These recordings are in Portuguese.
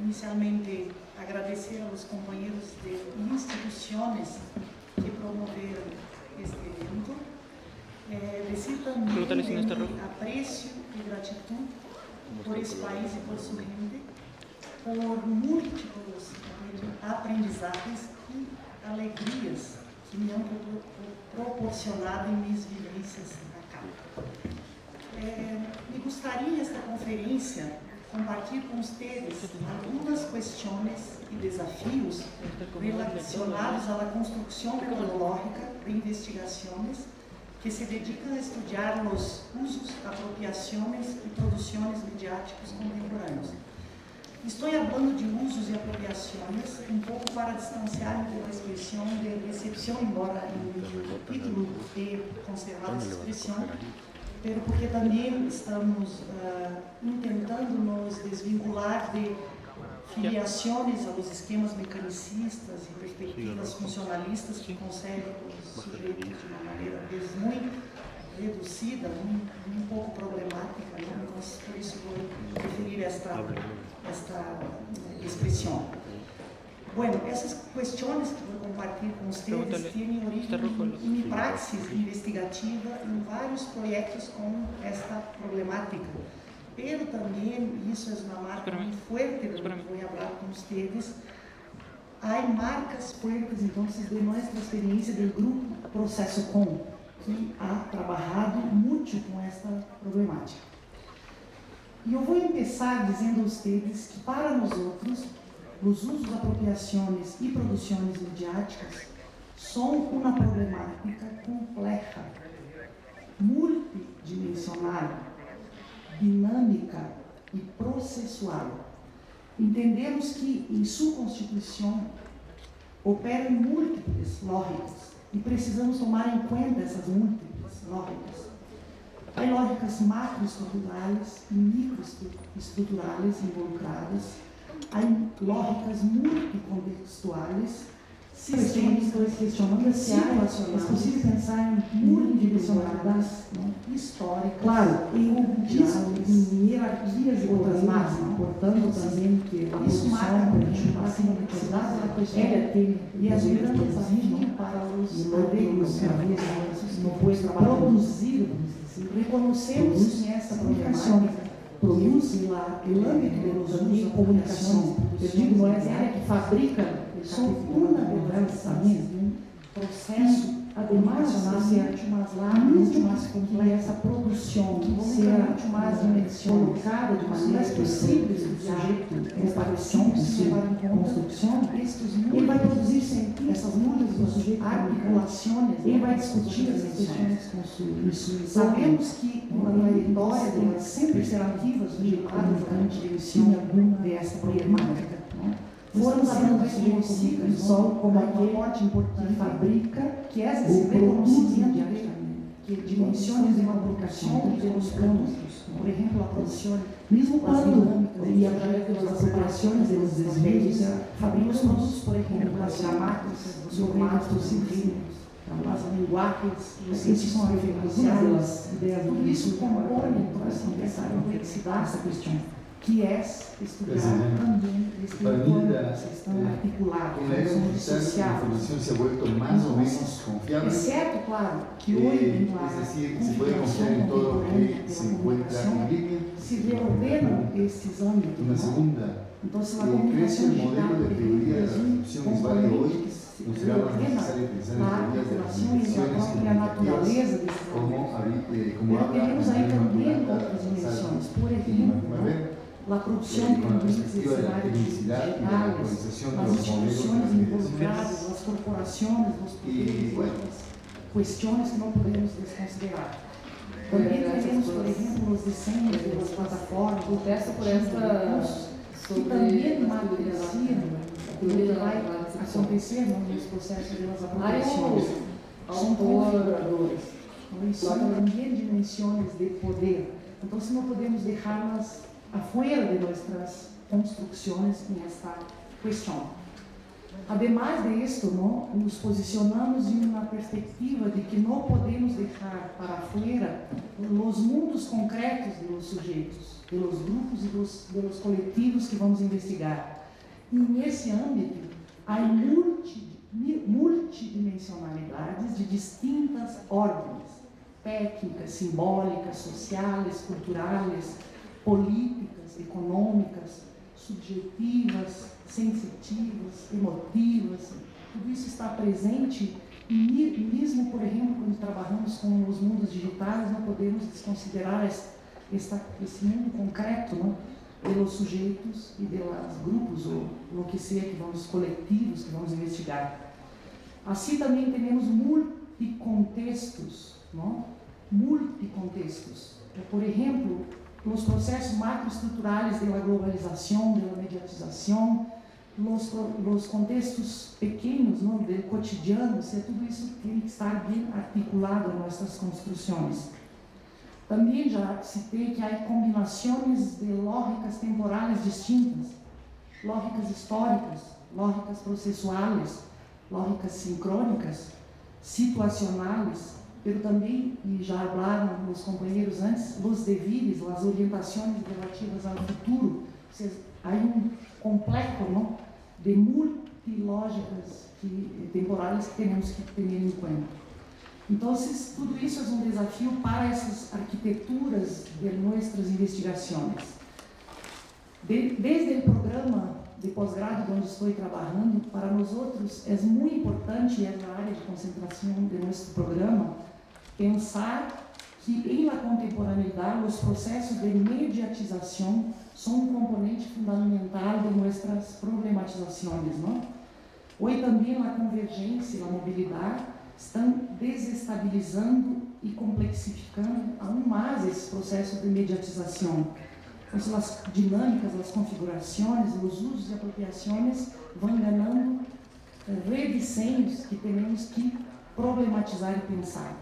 inicialmente agradecer aos companheiros de instituições que promoveram este evento. Decir também aprecio e gratidão por esse país e por sua gente, por múltiplos aprendizados e alegrias que me han proporcionado em minhas vivências acá. Me gostaria nesta conferência compartilhar com vocês algumas questões e desafios relacionados à construção cronológica de investigações que se dedicam a estudar os usos, apropriações e produções midiáticas contemporâneas. Estou falando de usos e apropriações um pouco para distanciar-me da expressão de recepção, embora o título tenha conservado essa expressão, porque também estamos tentando nos desvincular de filiações aos esquemas mecanicistas e perspectivas funcionalistas que concebem os sujeitos de uma maneira, às vezes, muito reduzida, um pouco problemática, né? Então, por isso vou referir esta expressão. Bueno, essas questões que vou compartilhar com vocês têm origem em minha praxis investigativa em vários projetos com esta problemática. Pero também, isso é uma marca muito forte do que vou falar com vocês, há marcas fortes, então, de nossa experiência do grupo Processo Com, que ha trabalhado muito com esta problemática. E eu vou começar dizendo a vocês que, para nós outros, os usos, apropriações e produções midiáticas são uma problemática complexa, multidimensional, dinâmica e processual. Entendemos que, em sua constituição, operam múltiplas lógicas e precisamos tomar em conta essas múltiplas lógicas. Há lógicas macroestruturais e microestruturais involucradas, há lógicas multicontextuais, estou questionando se é possível pensar em multidimensionalidades históricas, claro, em hierarquias e outras máximas, portanto também que a isso marca a complexidade da questão e as grandes desafios para os acadêmicos produzir. Reconhecemos que essa problemática produz no âmbito de comunicação, eu digo, não é a área que fabrica, são uma delas também, um processo ademais de ser muito mais complexo, essa produção ser mais colocada de maneira possível do sujeito em aparição, em construção, ele vai produzir sempre essas muitas articulações, ele vai discutir essas questões com isso. Sabemos que uma trajetória dela sempre será ativa, sujeitada em alguma dessa problemática. Foram falando de comunicação como aquele que fabrica, que é esse reconhecimento que dimensões de uma aplicação de los campos, por exemplo, a produção, mesmo quando e através das aplicações dos desvios, fabricamos produtos, por exemplo, as chamadas, os formatos científicos, as linguagens, esses são referenciais, tudo isso compõe toda essa complexidade dessa questão, que é estudar também este sistema articulado, função social. A informação se ha vuelto más o menos confiable. Exceto, claro, que hoje es decir, se puede confiar en todo lo que se encuentra en línea. se reordenam esses âmbitos. Una segunda, crece el modelo de teoría de la reproducción visual de hoy. No será más necesario pensar en teorías de las comunicativas como temos aí também outras dimensões, por exemplo, a produção de produtos digitais, as instituições involucradas, as corporações, os poderes, questões que não podemos desconsiderar. Também temos, por exemplo, os desenhos das plataformas, o teste por essa que também materializam o que vai acontecer nos processos das apropriações. São colaboradores. São também dimensões de poder. Então, se não podemos deixá-las afuera de nossas construções nesta questão. Además de esto, ¿no? Nos posicionamos en una perspectiva de que no podemos dejar para afuera los mundos concretos de los sujetos, de los grupos y de los colectivos que vamos investigar. E nesse âmbito, há multidimensionalidades de distintas ordens, técnicas, simbólicas, sociais, culturais, políticas, econômicas, subjetivas, sensitivas, emotivas. Tudo isso está presente e mesmo, por exemplo, quando trabalhamos com os mundos digitais, não podemos desconsiderar esse mundo concreto, não? Pelos sujeitos e pelos grupos, ou o que seja que vamos, coletivos que vamos investigar. Assim também temos multicontextos, não? Multicontextos. Por exemplo, os processos macroestruturais da globalização, da mediatização, os contextos pequenos, não, do cotidiano, tudo isso tem que estar bem articulado em nossas construções. Também já citei que há combinações de lógicas temporais distintas, lógicas históricas, lógicas processuais, lógicas sincrônicas, situacionais, mas também, e já falaram os companheiros antes, os devires, as orientações relativas ao futuro. Há complexo, não, de multilógicas temporais que temos que ter em conta. Então, tudo isso é desafio para essas arquiteturas de nossas investigações. Desde o programa de pós-grado onde estou trabalhando, para nós outros é muito importante, e é na área de concentração de nosso programa, pensar que em la contemporaneidade os processos de mediatização são um componente fundamental de nossas problematizações, não? Hoje também a convergência e a mobilidade estão desestabilizando e complexificando ainda mais esses processos de mediatização. Então, as dinâmicas, as configurações, os usos e apropriações vão ganhando redisenhos que temos que problematizar e pensar.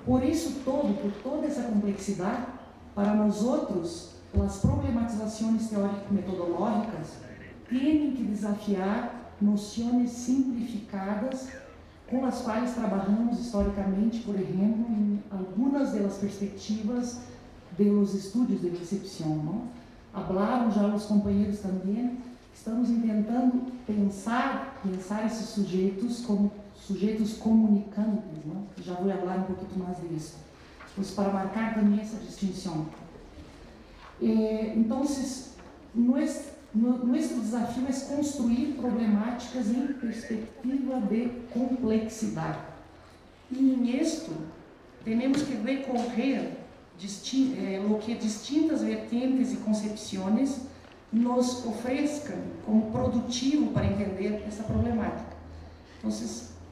Por isso todo, por toda essa complexidade, para nós outros, as problematizações teórico-metodológicas têm que desafiar noções simplificadas com as quais trabalhamos historicamente, por exemplo, em algumas das perspectivas dos estudos de recepção. Não? Falaram já os companheiros também, estamos tentando pensar esses sujeitos como sujeitos comunicantes, não? Já vou falar um pouquinho mais disso, mas para marcar também essa distinção. Então, nosso desafio é construir problemáticas em perspectiva de complexidade. E nisto, temos que recorrer ao que distintas vertentes e concepções nos ofereçam como produtivo para entender essa problemática. Então,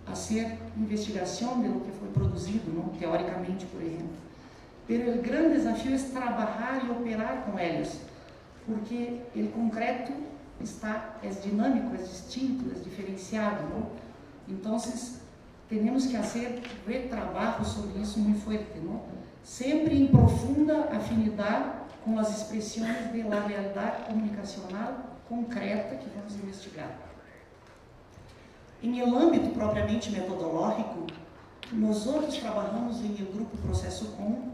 a ser investigação de lo que foi produzido, não? Teoricamente, por exemplo. Mas o grande desafio é trabalhar e operar com eles, porque o concreto é dinâmico, é distinto, é diferenciado, não? Então, temos que fazer retrabalho sobre isso muito forte, não? Sempre em profunda afinidade com as expressões da realidade comunicacional concreta que vamos investigar. Em el âmbito propriamente metodológico, nós outros trabalhamos em el grupo Processo com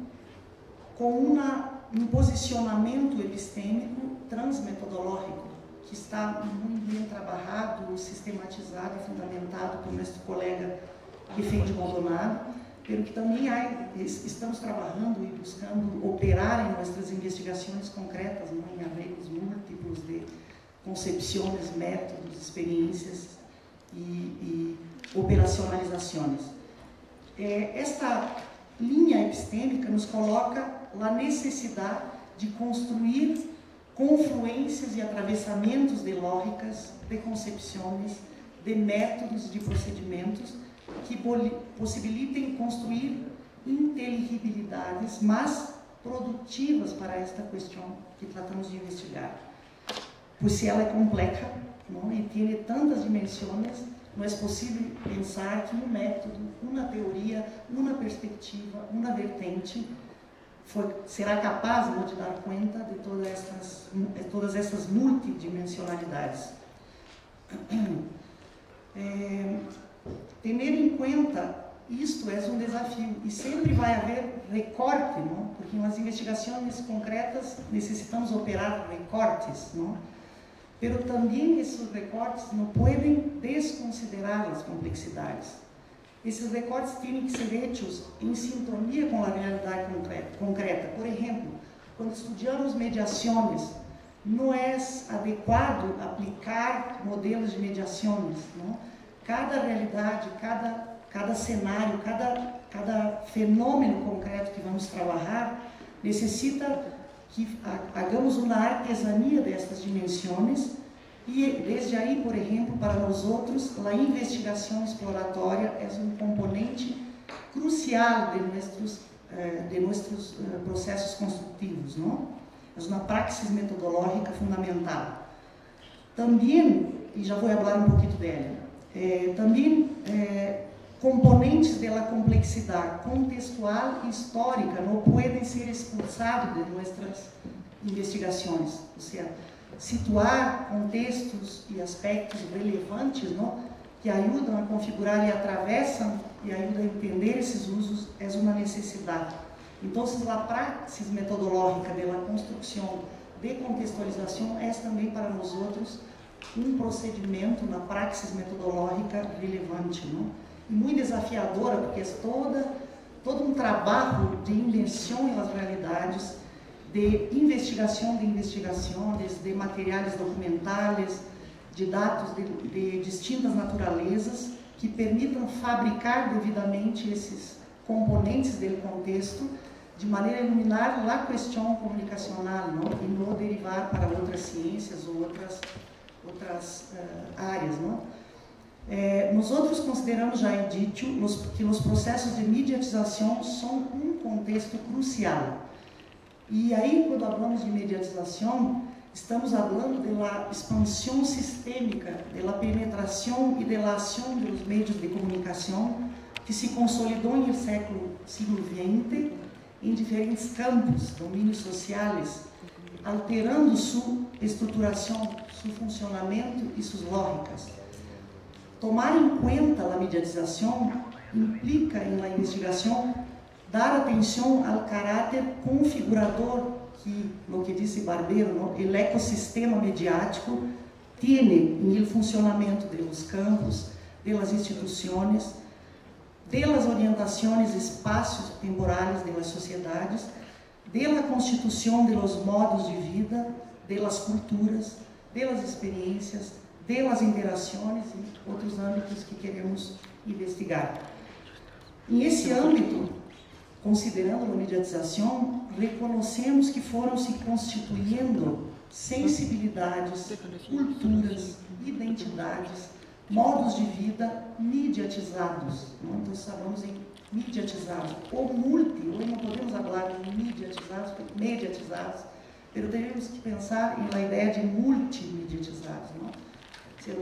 um posicionamento epistêmico transmetodológico, que está muito bem trabalhado, sistematizado e fundamentado por nosso colega Refém Maldonado, pelo que também estamos trabalhando e buscando operar em nossas investigações concretas, não? Em arreglos múltiplos de concepções, métodos, experiências e operacionalizações. Esta linha epistêmica nos coloca a necessidade de construir confluências e atravessamentos de lógicas, de concepções, de métodos, de procedimentos que possibilitem construir inteligibilidades mais produtivas para esta questão que tratamos de investigar. Pois se ela é complexa, não? E tem tantas dimensões, não é possível pensar que um método, uma teoria, uma perspectiva, uma vertente será capaz, não, de dar conta de todas essas multidimensionalidades. ter em conta isto é um desafio e sempre vai haver recorte, não? Porque nas investigações concretas necessitamos operar recortes, não? Pero também esses recortes não podem desconsiderar as complexidades. Esses recortes têm que ser feitos em sintonia com a realidade concreta. Por exemplo, quando estudamos mediações, não é adequado aplicar modelos de mediações, não? Cada realidade, cada cenário, cada fenômeno concreto que vamos trabalhar necessita que hagamos uma artesania destas dimensões e desde aí, por exemplo, para nós outros, a investigação exploratória é um componente crucial de nossos processos construtivos, não? É uma praxis metodológica fundamental. Também, e já vou falar um pouquinho dela, também componentes da complexidade contextual e histórica não podem ser expulsados de nossas investigações, ou seja, situar contextos e aspectos relevantes, não, que ajudam a configurar e atravessam e ajudam a entender esses usos é uma necessidade. Então, a praxis metodológica da construção de contextualização é também para nós outros um procedimento na praxis metodológica relevante, não? E muito desafiadora, porque é todo um trabalho de imersão nas realidades, de investigação de investigações, de materiais documentais, de dados de distintas naturezas, que permitam fabricar devidamente esses componentes do contexto, de maneira a iluminar a questão comunicacional, não? E não derivar para outras ciências ou outras áreas, não? Nós outros consideramos já dito que os processos de mediatização são um contexto crucial. E aí, quando falamos de mediatização, estamos falando da expansão sistêmica, da penetração e da ação dos meios de comunicação que se consolidou no século XX em diferentes campos, domínios sociais, alterando sua estruturação, seu funcionamento e suas lógicas. Tomar em conta a mediatização implica, na investigação, dar atenção ao caráter configurador que, no que disse Barbeiro, o ecossistema mediático tem no funcionamento dos campos, das instituições, das orientações espaços temporais das sociedades, da constituição dos modos de vida, das culturas, das experiências, das interações e outros âmbitos que queremos investigar. Em esse âmbito, considerando a mediatização, reconhecemos que foram se constituindo sensibilidades, culturas, identidades, modos de vida mediatizados. Não? Então, falamos em mediatizados, ou não podemos falar de mediatizados, mas devemos que pensar na ideia de multimediatizados. Não?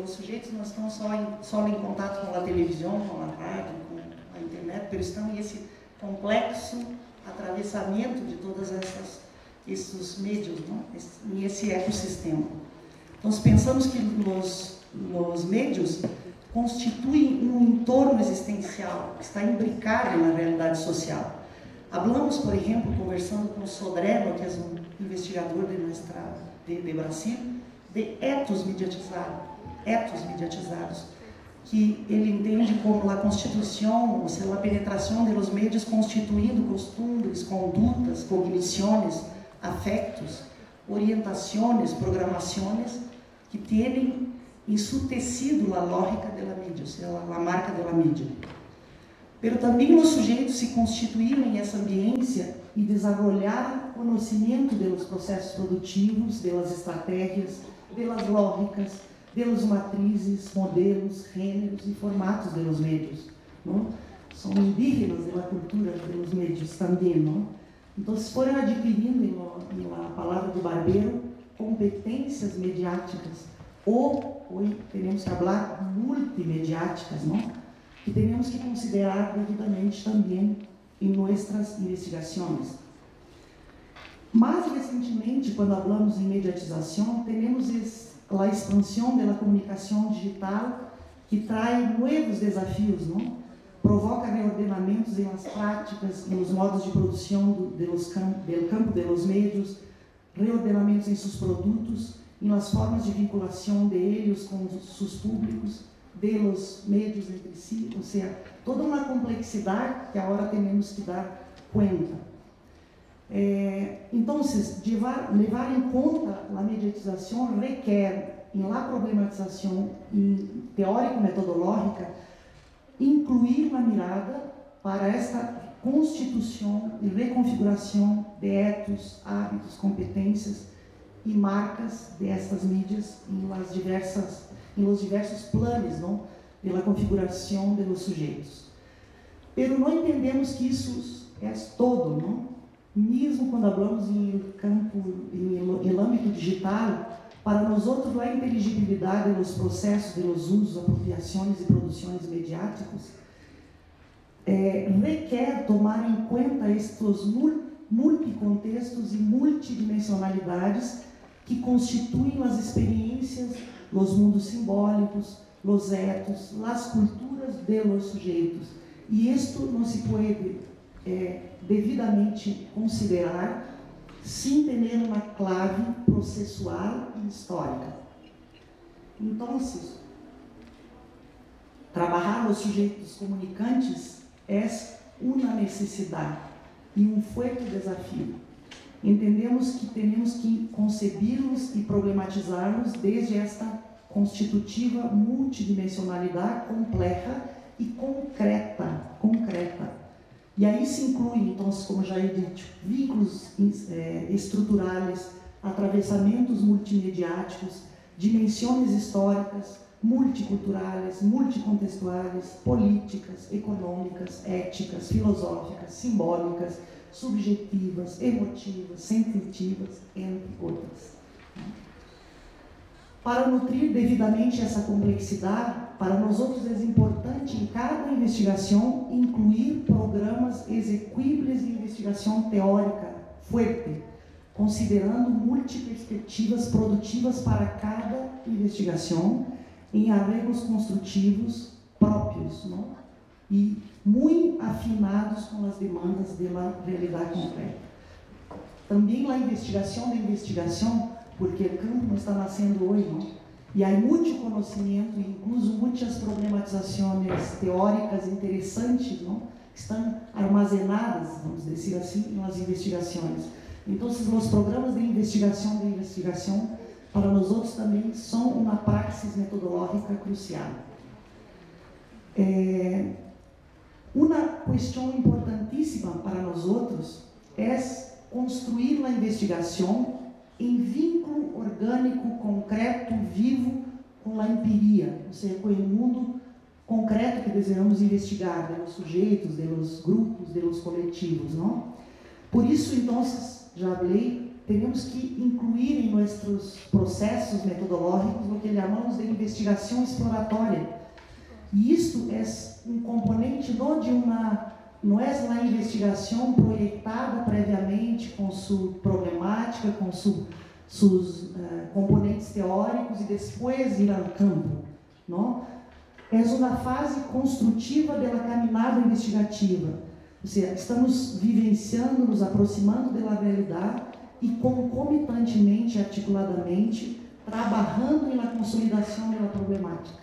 Os sujeitos não estão só em contato com a televisão, com a rádio, com a internet, mas estão nesse complexo atravessamento de todos esses meios, nesse ecossistema. Então, pensamos que os meios constituem um entorno existencial que está imbricado na realidade social. Hablamos, por exemplo, conversando com o Sodré, que é um investigador de Brasil, de etos mediatizados, que ele entende como a constituição, ou seja, a penetração dos meios constituindo costumes, condutas, cognições, afectos, orientações, programações que têm em seu tecido a lógica da mídia, ou seja, a marca da mídia. Mas também os sujeitos se constituíram em essa ambiência e desenvolveram conhecimento dos processos produtivos, das estratégias, das lógicas, das matrizes, modelos, gêneros e formatos dos meios. Não? São indígenas da cultura dos meios também. Não? Então, se foram adquirindo, na palavra do Barbeiro, competências mediáticas, ou teremos que falar multimediáticas, não? Que teremos que considerar devidamente também em nossas investigações. Mais recentemente, quando falamos em mediatização, temos a expansão da comunicação digital que trae novos desafios, não? Provoca reordenamentos em las práticas, nos modos de produção do campo de los medios, reordenamentos em seus produtos, em las formas de vinculação de eles com seus públicos, de los medios entre si, ou seja, toda uma complexidade que agora temos que dar conta. Então, levar em conta a mediatização requer, em la problematização teórico-metodológica, incluir uma mirada para esta constituição e reconfiguração de etos, hábitos, competências e marcas destas mídias em los diversos planos, não, pela configuração dos sujeitos. Pero não entendemos que isso é todo, não? Mesmo quando falamos em campo, em âmbito digital, para nós outros a inteligibilidade dos processos, dos usos, apropriações e produções mediáticos requer tomar em conta estes multicontextos e multidimensionalidades que constituem as experiências, os mundos simbólicos, os etos, as culturas de los sujeitos. E isto não se pode devidamente considerar sem ter uma clave processual e histórica. Então, trabalhar os sujeitos comunicantes é uma necessidade e um forte desafio. Entendemos que temos que concebê-los e problematizá-los desde esta constitutiva multidimensionalidade complexa e concreta. E aí se inclui, então, como já he dito, vínculos estruturais, atravessamentos multimediáticos, dimensões históricas, multiculturais, multicontextuais, políticas, econômicas, éticas, filosóficas, simbólicas, subjetivas, emotivas, sensitivas, entre outras. Para nutrir devidamente essa complexidade, para nós outros é importante em cada investigação incluir programas execuíveis de investigação teórica forte, considerando multiperspectivas produtivas para cada investigação em arreglos construtivos próprios, não? E muito afinados com as demandas da realidade concreta. Também a investigação da investigação, porque o campo não está nascendo hoje, não? E há muito conhecimento, incluso muitas problematizações teóricas interessantes, não? Que estão armazenadas, vamos dizer assim, nas investigações. Então, os programas de investigação, para nós outros também são uma praxis metodológica crucial. Uma questão importantíssima para nós outros é construir a investigação em vínculo orgânico, concreto, vivo com a empiria, ou seja, com o mundo concreto que desejamos investigar, dos sujeitos, dos grupos, dos coletivos, não? Por isso, então, já falei, temos que incluir em nossos processos metodológicos o que chamamos de investigação exploratória. E isto é um componente não é uma investigação projetada previamente com sua problemática, com seus componentes teóricos e depois ir ao campo, não? É uma fase construtiva da caminhada investigativa. Ou seja, estamos vivenciando, nos aproximando da realidade e concomitantemente, articuladamente, trabalhando na consolidação da problemática.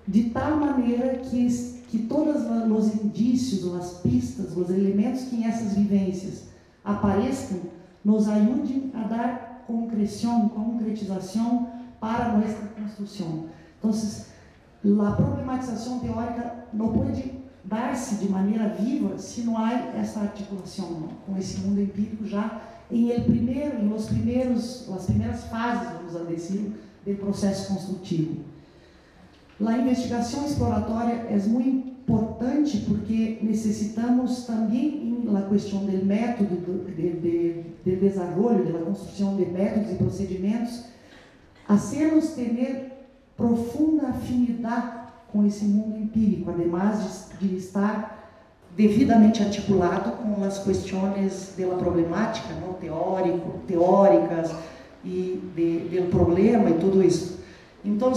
De tal maneira que todos os indícios, as pistas, os elementos que em essas vivências apareçam, nos ajudem a dar concretização para nossa construção. Então, a problematização teórica não pode dar-se de maneira viva se não há essa articulação, não, com esse mundo empírico já nas primeiras fases, vamos dizer, do processo construtivo. A investigação exploratória é muito importante porque necessitamos também, na questão do método, do desenvolvimento, da construção de métodos e procedimentos, hacernos ter profunda afinidade com esse mundo empírico, además de estar devidamente articulado com as questões da problemática, não, teóricas e do problema e tudo isso. Então,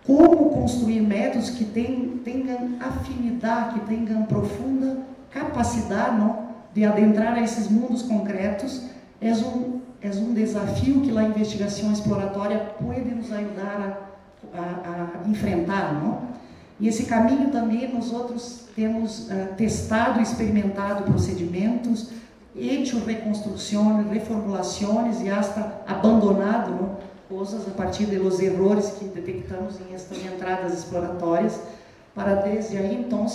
como construir métodos que tenham afinidade, que tenham profunda capacidade, não, de adentrar a esses mundos concretos. É um desafio que a investigação exploratória pode nos ajudar a enfrentar, não? E esse caminho também nós outros temos testado e experimentado procedimentos, hecho reconstruções, reformulações e hasta abandonado, não, coisas a partir dos erros que detectamos em estas entradas exploratórias, para desde aí então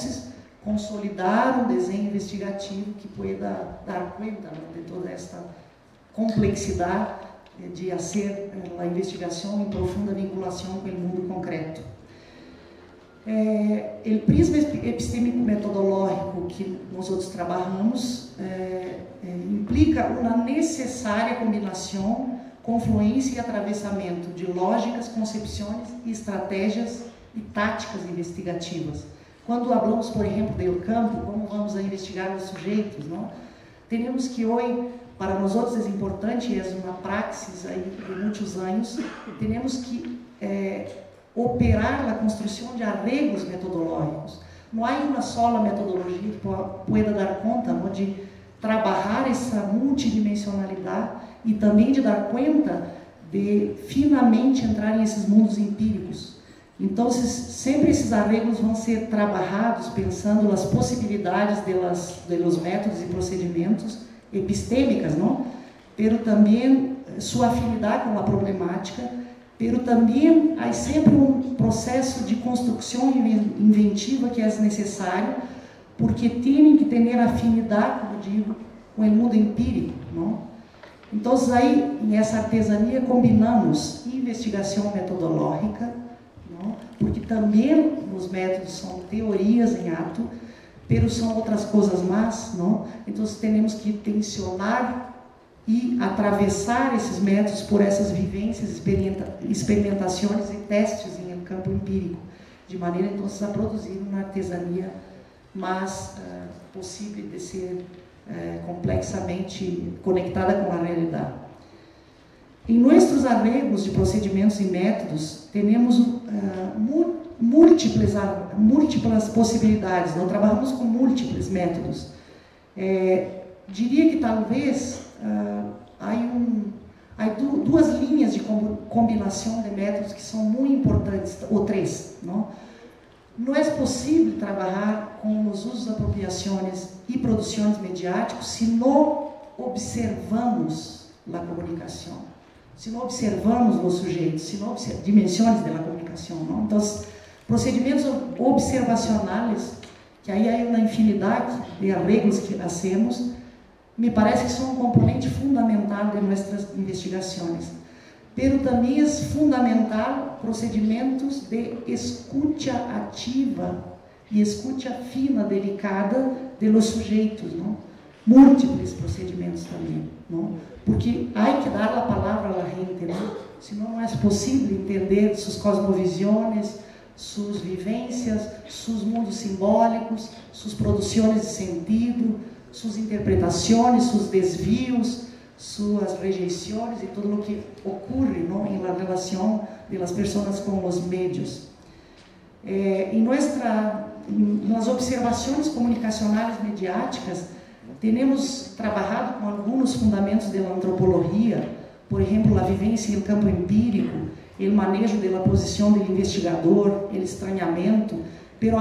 consolidar um desenho investigativo que pueda dar conta, não, de toda esta complexidade de fazer a investigação em profunda vinculação com o mundo concreto. O prisma epistêmico-metodológico que nós outros trabalhamos implica uma necessária combinação, confluência e atravessamento de lógicas, concepções e estratégias e táticas investigativas. Quando falamos, por exemplo, do campo, como vamos a investigar os sujeitos, não? Temos que hoje, para nós outros é importante, é uma praxis aí de muitos anos, temos que operar a construção de arreglos metodológicos. Não há uma só metodologia que pueda dar conta, não, de trabalhar essa multidimensionalidade e também de dar conta de finalmente entrar nesses mundos empíricos. Então, sempre esses arreglos vão ser trabalhados pensando nas possibilidades dos métodos e procedimentos epistêmicas, não? Pero também sua afinidade com a problemática, pero também há sempre um processo de construção inventiva que é necessário, porque tem que ter afinidade, como digo, com o mundo empírico, não? Então, aí, nessa artesania, combinamos investigação metodológica, não? Porque também os métodos são teorias em ato, pero são outras coisas mais, não? Então, temos que tensionar e atravessar esses métodos por essas vivências, experimentações e testes em campo empírico, de maneira, então, a produzir uma artesania mais possível de ser complexamente conectada com a realidade. Em nossos arreglos de procedimentos e métodos, temos múltiplas possibilidades, nós trabalhamos com múltiplos métodos. Diria que talvez há duas linhas de combinação de métodos que são muito importantes, ou três, não? Não é possível trabalhar com os usos, apropriações e produções mediáticas se não observamos a comunicação, se não observamos os sujeitos, se não observamos dimensões da comunicação, não? Então, procedimentos observacionais, que aí há uma infinidade de arreglos que hacemos, me parece que são um componente fundamental de nossas investigações. Pero também é fundamental procedimentos de escuta ativa e escuta fina, delicada de los sujeitos, não? Múltiplos procedimentos também, não? Porque há que dar a palavra à gente, não? Senão não é possível entender suas cosmovisões, suas vivências, seus mundos simbólicos, suas produções de sentido, suas interpretações, seus desvios, suas rejeições e tudo o que ocorre, não, em la relação das pessoas com os médios. Nas observações comunicacionais mediáticas, temos trabalhado com alguns fundamentos da antropologia, por exemplo, a vivência em campo empírico, o manejo da posição do investigador, o estranhamento, pero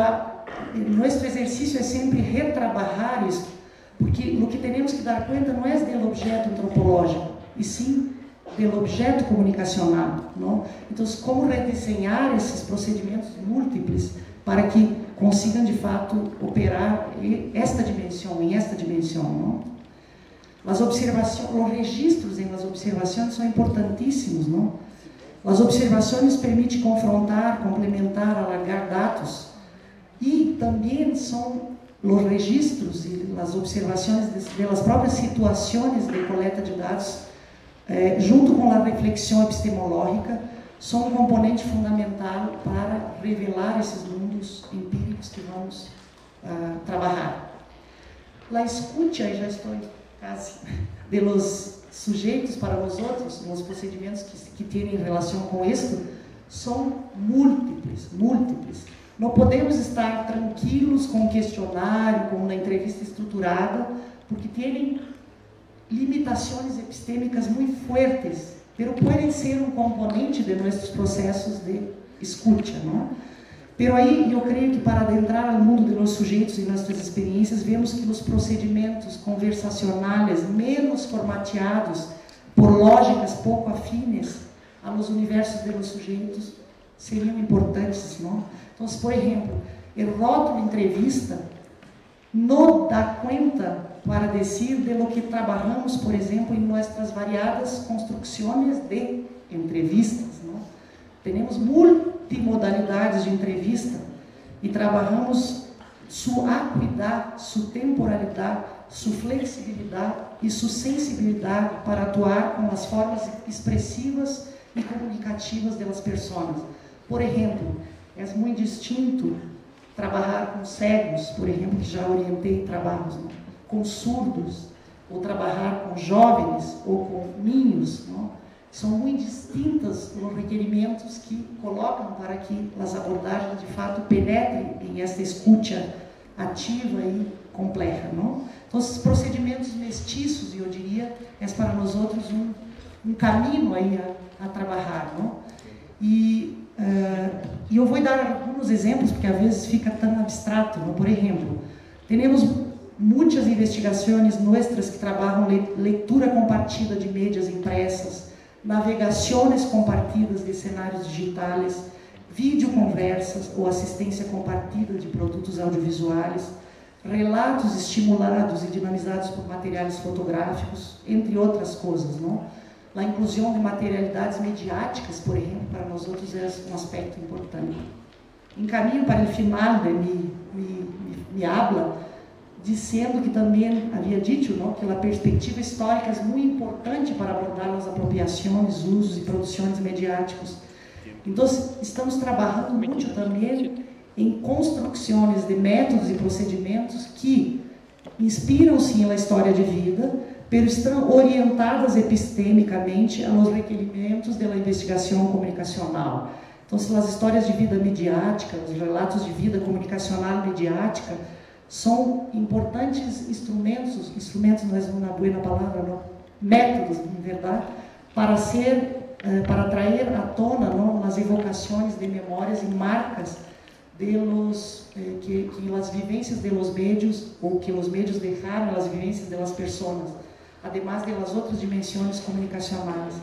nosso exercício é sempre retrabalhar isso, porque o que temos que dar conta não é do objeto antropológico, e sim do objeto comunicacional, não? Então, como redesenhar esses procedimentos múltiplos para que consigam, de fato, operar esta dimensão, não? As observações, os registros em as observações são importantíssimos, não? As observações permitem confrontar, complementar, alargar dados, e também são os registros e as observações das próprias situações de coleta de dados, junto com a reflexão epistemológica, são um componente fundamental para revelar esses mundos empíricos que vamos trabalhar. A escuta, e já estou quase, de los sujeitos para os outros, nos procedimentos que têm relação com isto, são múltiples, múltiples. Não podemos estar tranquilos com o questionário, com uma entrevista estruturada, porque tem limitações epistêmicas muito fortes, pero podem ser um componente de nossos processos de escuta, não? Pero aí, eu creio que para adentrar ao mundo de los sujeitos e nossas experiências, vemos que os procedimentos conversacionais menos formateados por lógicas pouco afines aos universos de los sujeitos seriam importantes, não? Então, por exemplo, o rótulo entrevista não dá conta para dizer de lo que trabalhamos, por exemplo, em nossas variadas construções de entrevistas, não? Temos multimodalidades de entrevista e trabalhamos sua acuidade, sua temporalidade, sua flexibilidade e sua sensibilidade para atuar com as formas expressivas e comunicativas das pessoas. Por exemplo, é muito distinto trabalhar com cegos, por exemplo, que já orientei trabalhos, não? Com surdos, ou trabalhar com jovens ou com ninhos, não? São muito distintas os requerimentos que colocam para que as abordagens de fato penetrem em esta escuta ativa e complexa, não? Então, esses procedimentos mestiços, eu diria, é para nós outros um caminho aí a trabalhar, não? E eu vou dar alguns exemplos, porque às vezes fica tão abstrato, não? Por exemplo, temos muitas investigações nossas que trabalham leitura compartida de mídias impressas, navegações compartidas de cenários digitais, videoconversas ou assistência compartida de produtos audiovisuais, relatos estimulados e dinamizados por materiais fotográficos, entre outras coisas, não? A inclusão de materialidades mediáticas, por exemplo, para nós outros é um aspecto importante. Em caminho para o final de minha habla, dizendo que também havia dito, não, que a perspectiva histórica é muito importante para abordar as apropriações, usos e produções mediáticos. Então, estamos trabalhando muito também em construções de métodos e procedimentos que inspiram-se na história de vida, pero estão orientadas epistemicamente aos requerimentos da investigação comunicacional. Então, se as histórias de vida mediática, os relatos de vida comunicacional mediática, são importantes instrumentos não é uma boa palavra, não, métodos, em verdade, para trazer à tona, não, as evocações de memórias e marcas que as vivências de los médios, ou que os médios deixaram as vivências das pessoas, además de las outras dimensões comunicacionais.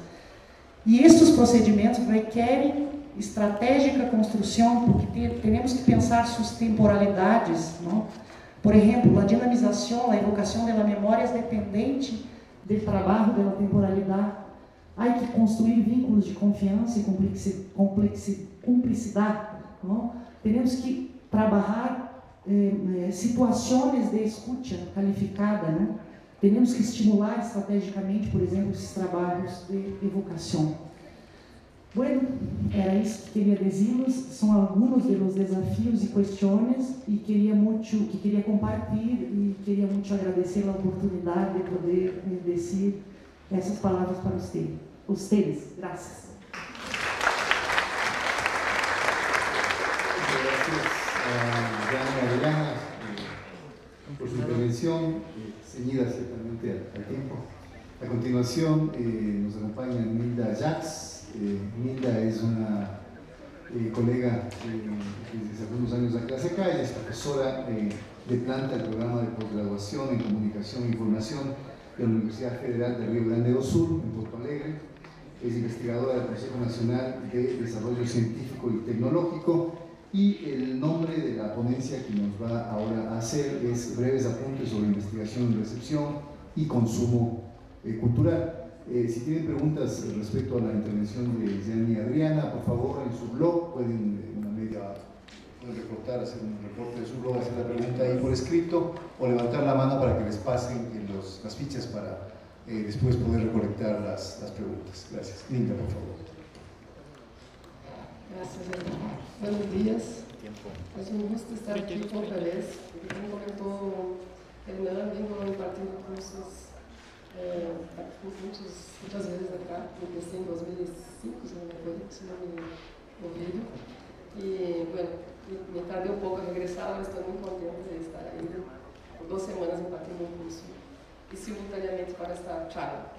E estes procedimentos requerem estratégica construção, porque temos que pensar suas temporalidades, não? Por exemplo, a dinamização, a evocação da memória é dependente do trabalho da temporalidade. Há que construir vínculos de confiança e cumplicidade. Não? Temos que trabalhar situações de escuta qualificada. Né? Temos que estimular estrategicamente, por exemplo, esses trabalhos de evocação. Bueno, era isso que queria dizer-los. São alguns dos desafios e questões e queria compartilhar e queria muito agradecer a oportunidade de poder dizer essas palavras para ustedes. Graças. Gracias, Adriana, por su intervención, ceñida ciertamente al tiempo. A continuación nos acompaña Nilda Jacks. Nilda es una colega desde hace algunos años de clase acá. Ella es profesora de planta del programa de posgraduación en comunicación e información de la Universidad Federal del Río Grande do Sul, en Porto Alegre. Es investigadora del Consejo Nacional de Desarrollo Científico y Tecnológico. Y el nombre de la ponencia que nos va ahora a hacer es Breves apuntes sobre investigación, recepción y consumo cultural. Si tienen preguntas respecto a la intervención de Gianni y Adriana, por favor, en su blog pueden reportar, hacer un reporte de su blog, hacer la pregunta ahí por escrito o levantar la mano para que les pasen las fichas para después poder recolectar las preguntas. Gracias. Linda, por favor. Gracias, Adriana. Buenos días. Es un gusto estar aquí otra vez. Como comentó Hernán, vengo impartiendo cursos muitas vezes acá. Comecei em 2005, se não me engano, no vídeo. E, bueno, me tardei um pouco a regressar, mas estou muito contente de estar aí por 2 semanas impartindo um curso e simultaneamente para esta charla.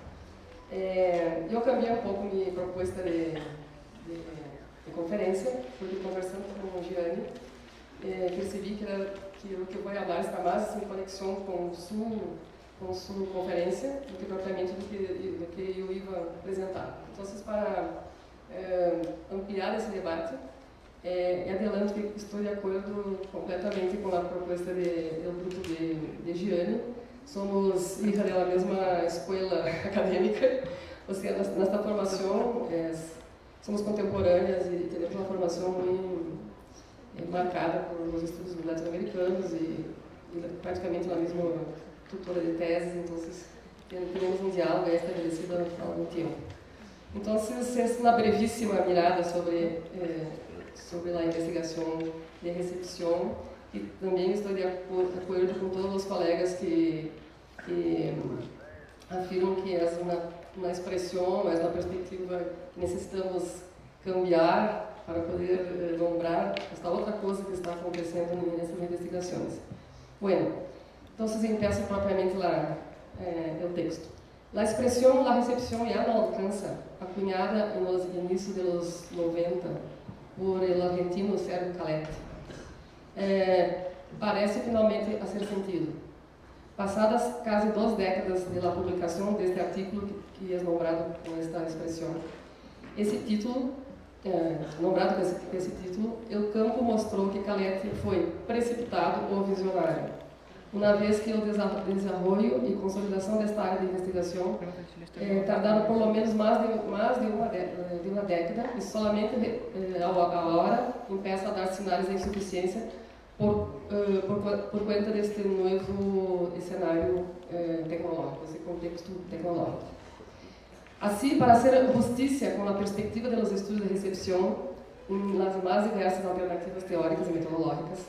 Eu cambiei um pouco minha proposta de conferência, porque conversando com o Gianni, percebi que o que eu vou falar está mais em conexão com sua conferência do que propriamente do que eu ia apresentar. Então, para ampliar esse debate, adelanto que estou de acordo completamente com a proposta do grupo de Gianni. Somos hija da mesma escola acadêmica, ou seja, nesta formação somos contemporâneas e temos uma formação muito marcada por os estudos latino-americanos e praticamente na mesma tutora de teses, então temos um diálogo estabelecido há algum tempo. Então, é uma brevíssima mirada sobre a investigação de recepção, e também estou de acordo com todos os colegas que afirmam que é uma expressão, é uma perspectiva que necessitamos cambiar para poder nombrar esta outra coisa que está acontecendo nessas investigações. Bueno, entonces empiezo propiamente o texto. La expresión la recepción ya no alcanza, acuñada en los inicios de los 90 por el argentino Sergio Calletti, parece finalmente hacer sentido. Passadas quase 2 décadas de la publicação deste artículo que é nombrado com esta expressão, esse título, nombrado com esse título, o campo mostrou que Calletti foi precipitado ou visionário, uma vez que o desenvolvimento e consolidação desta área de investigação tardaram por lo menos mais de uma década e somente agora começa a dar sinais de insuficiência por conta deste novo cenário tecnológico, esse contexto tecnológico. Assim, para hacer justiça com a perspectiva dos estudos de recepção nas mais diversas alternativas teóricas e metodológicas,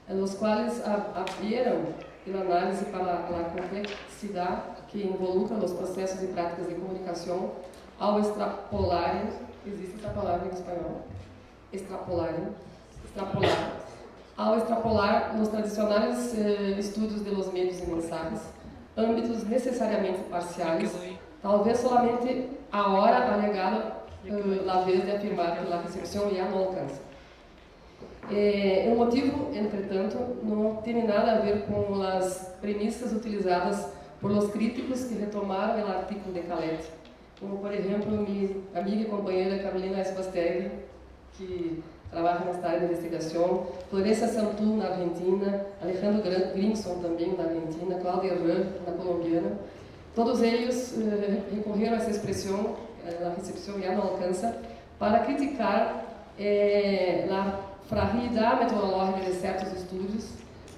os quais abrieram a análise para a complexidade que involucra os processos e práticas de comunicação ao extrapolarem, existe essa palavra em espanhol, ao extrapolar nos tradicionais estudos de los medios e mensagens, âmbitos necessariamente parciais, talvez somente a hora alegada a vez de afirmar que a recepção já não alcança. O motivo, entretanto, não tem nada a ver com as premissas utilizadas por los críticos que retomaram o artículo de Calletti, como, por exemplo, minha amiga e companheira Carolina Espastegui, que trabalha nesta área de investigação, Florencia Santú, na Argentina, Alejandro Grimson, também na Argentina, Cláudia Rã, na colombiana. Todos eles recorreram a essa expressão, a recepção já não alcança, para criticar a fragilidade metodológica de certos estudos,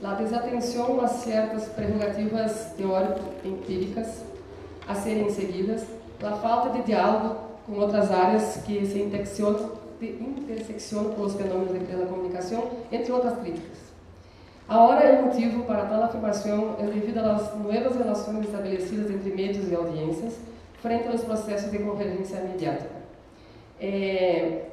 a desatenção a certas prerrogativas teórico-empíricas a serem seguidas, a falta de diálogo com outras áreas que se interseccionam com os fenômenos da comunicação, entre outras críticas. Agora, o motivo para tal afirmação é devido às novas relações estabelecidas entre meios e audiências frente aos processos de convergência mediática.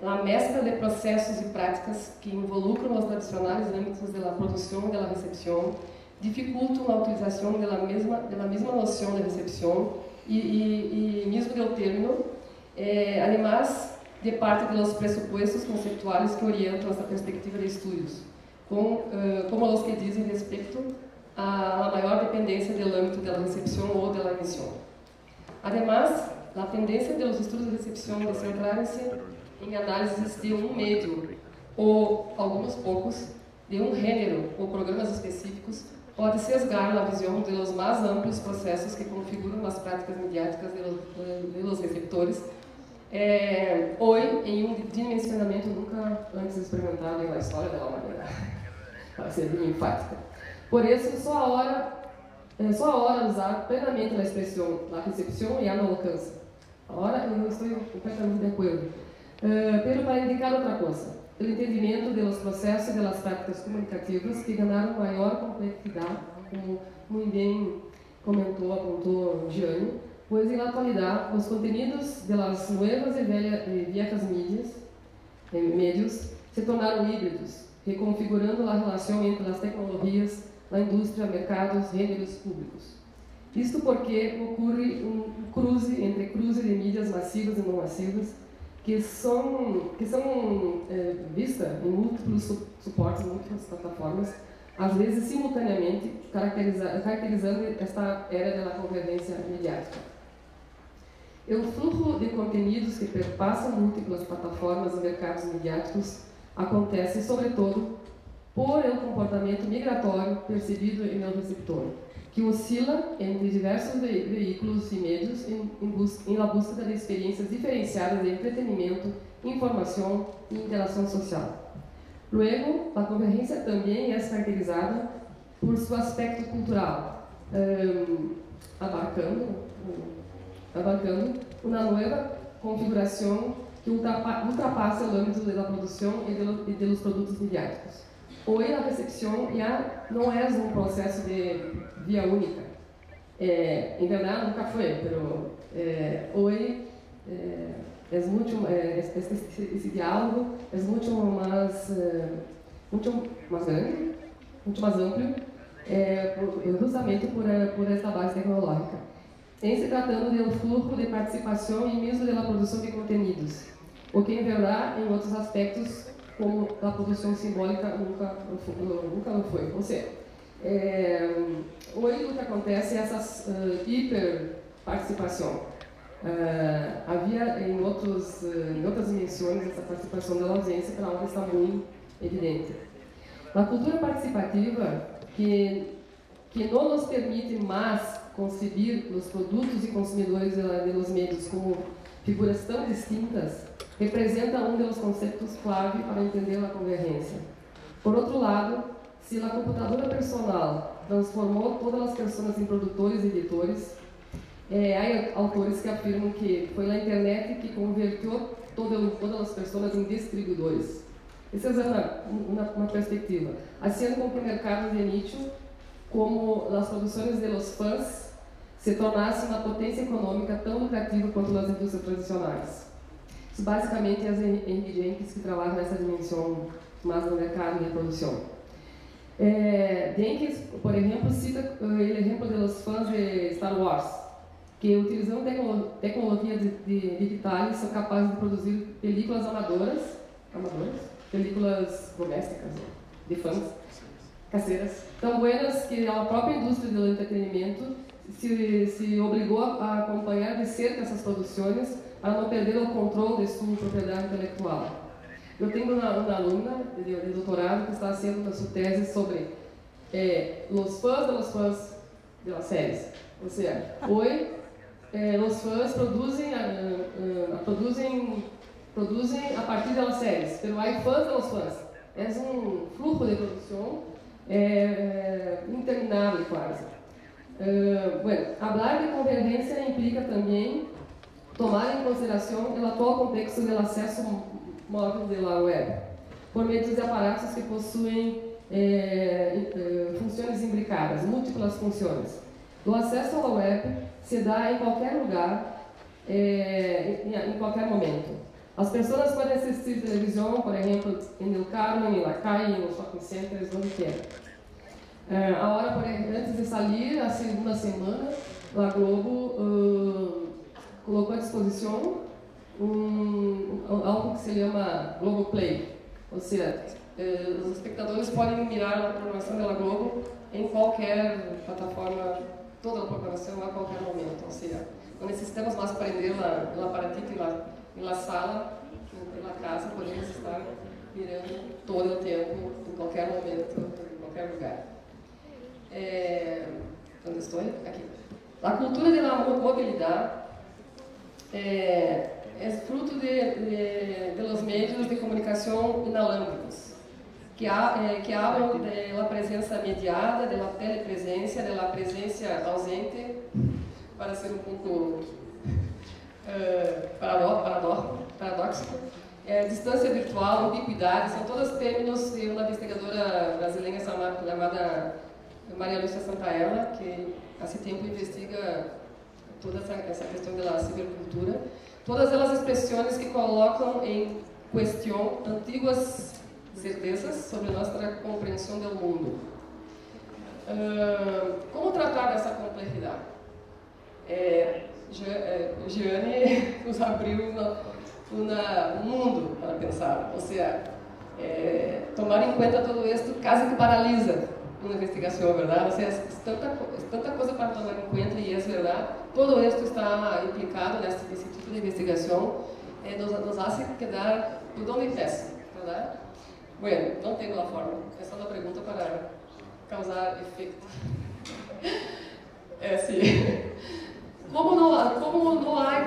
A mescla de processos e práticas que involucram os tradicionais âmbitos da produção e da recepção dificultam a utilização da mesma noção de recepção e mesmo do termo, además de parte dos pressupostos conceituais que orientam essa perspectiva de estudos, como os que dizem respeito à maior dependência do âmbito da recepção ou da emissão. Además, a tendência dos estudos de recepção de centrarem-se em análises de um meio ou alguns poucos de um gênero ou programas específicos pode sesgar a visão dos mais amplos processos que configuram as práticas mediáticas dos receptores, hoje em um dimensionamento nunca antes experimentado na história da humanidade, para ser bem enfática. Por isso, só a hora usar plenamente a expressão a recepção já não alcança. Agora eu estou completamente de acordo. Pero para indicar outra coisa, o entendimento dos processos e das práticas comunicativas que ganharam maior complexidade, como muito bem apontou Gianni, pois, na atualidade, os contenidos das novas e viejas mídias medios se tornaram híbridos, reconfigurando a relação entre as tecnologias, a indústria, mercados, gêneros públicos. Isto porque ocorre cruze de mídias massivas e não massivas, que são vistas em múltiplos suportes, múltiplas plataformas, às vezes simultaneamente, caracterizando esta era da convergência mediática. O fluxo de conteúdos que perpassam múltiplas plataformas e mercados mediáticos acontece, sobretudo, por o comportamento migratório percebido no receptor, que oscila entre diversos veículos e meios em la busca de experiências diferenciadas de entretenimento, informação e interação social. Luego, a convergência também é caracterizada por seu aspecto cultural, abarcando uma nova configuração que ultrapassa o âmbito da produção e dos produtos midiáticos. Hoje, a recepção já não é um processo de via única. Em verdade, nunca foi, mas hoje esse diálogo é muito mais grande, muito mais amplo, justamente por esta base tecnológica. Em se tratando de um fluxo de participação e mesmo da produção de conteúdos, o que em verdade, em outros aspectos, como a produção simbólica, nunca não foi. Ou seja, hoje o que acontece é essa hiperparticipação. Havia em outras dimensões essa participação da ausência, para onde está muito evidente. A cultura participativa, que não nos permite mais conceber os produtos e consumidores dos meios como figuras tão distintas, representa um dos conceitos clave para entender a convergência. Por outro lado, se a computadora personal transformou todas as pessoas em produtores e editores, há autores que afirmam que foi a internet que converteu todas as pessoas em distribuidores. Essa é uma perspectiva. Haciendo com que o mercado de nicho, como as produções de los fãs, se tornasse uma potência econômica tão lucrativa quanto as indústrias tradicionais. Isso basicamente é as Henry Jenkins que trabalham nessa dimensão mais no mercado de produção. Jenkins, por exemplo, cita o exemplo dos fãs de Star Wars, que utilizando tecnologias digitais são capazes de produzir películas amadoras, películas domésticas, de fãs, caseiras, tão buenas que a própria indústria do entretenimento se obrigou a acompanhar de cerca essas produções para não perder o controle de sua propriedade intelectual. Eu tenho uma aluna de doutorado que está fazendo sua tese sobre os fãs das séries. Ou seja, hoje os fãs produzem a partir das séries, mas há fãs dos fãs. É um fluxo de produção interminável quase. Falar de convergência implica também tomar em consideração o atual contexto do acesso móvel da web, por meio de aparatos que possuem funções imbricadas, múltiplas funções. O acesso à web se dá em qualquer lugar, em qualquer momento. As pessoas podem assistir televisão, por exemplo, em El Carmen, em La Calle, nos shopping centers, onde quer. Antes de sair, a segunda semana, a Globo colocou à disposição algo que se chama Globoplay. Ou seja, os espectadores podem mirar a programação da Globo em qualquer plataforma, toda a programação a qualquer momento. Ou seja, não necessitamos mais prender o aparatito na sala, na casa, podemos estar mirando todo o tempo, em qualquer momento, em qualquer lugar. Onde estou? Aqui. A cultura da mobilidade é fruto de los meios de comunicação inalâmbicos, que hablam da presença mediada, da telepresença, da presença ausente, para ser um pouco paradoxo. Distância virtual, ubiquidade, são todos termos de uma investigadora brasileira chamada Maria Lúcia Santaella, que há tempo investiga toda essa questão da cibercultura. Todas elas expressões que colocam em cuestión antiguas certezas sobre nuestra comprensión del mundo. Como tratar dessa complexidade? Jeane nos abriu um mundo para pensar, ou seja, tomar em conta tudo isso quase que paralisa uma investigação, verdade? Ou seja, tanta coisa para tomar em conta e é verdade. Todo isso está implicado nesse tipo de investigação, nos hace quedar por onde peça, verdade? Bueno, não tenho a forma. Essa é uma pergunta para causar efeito. Sim. Como não há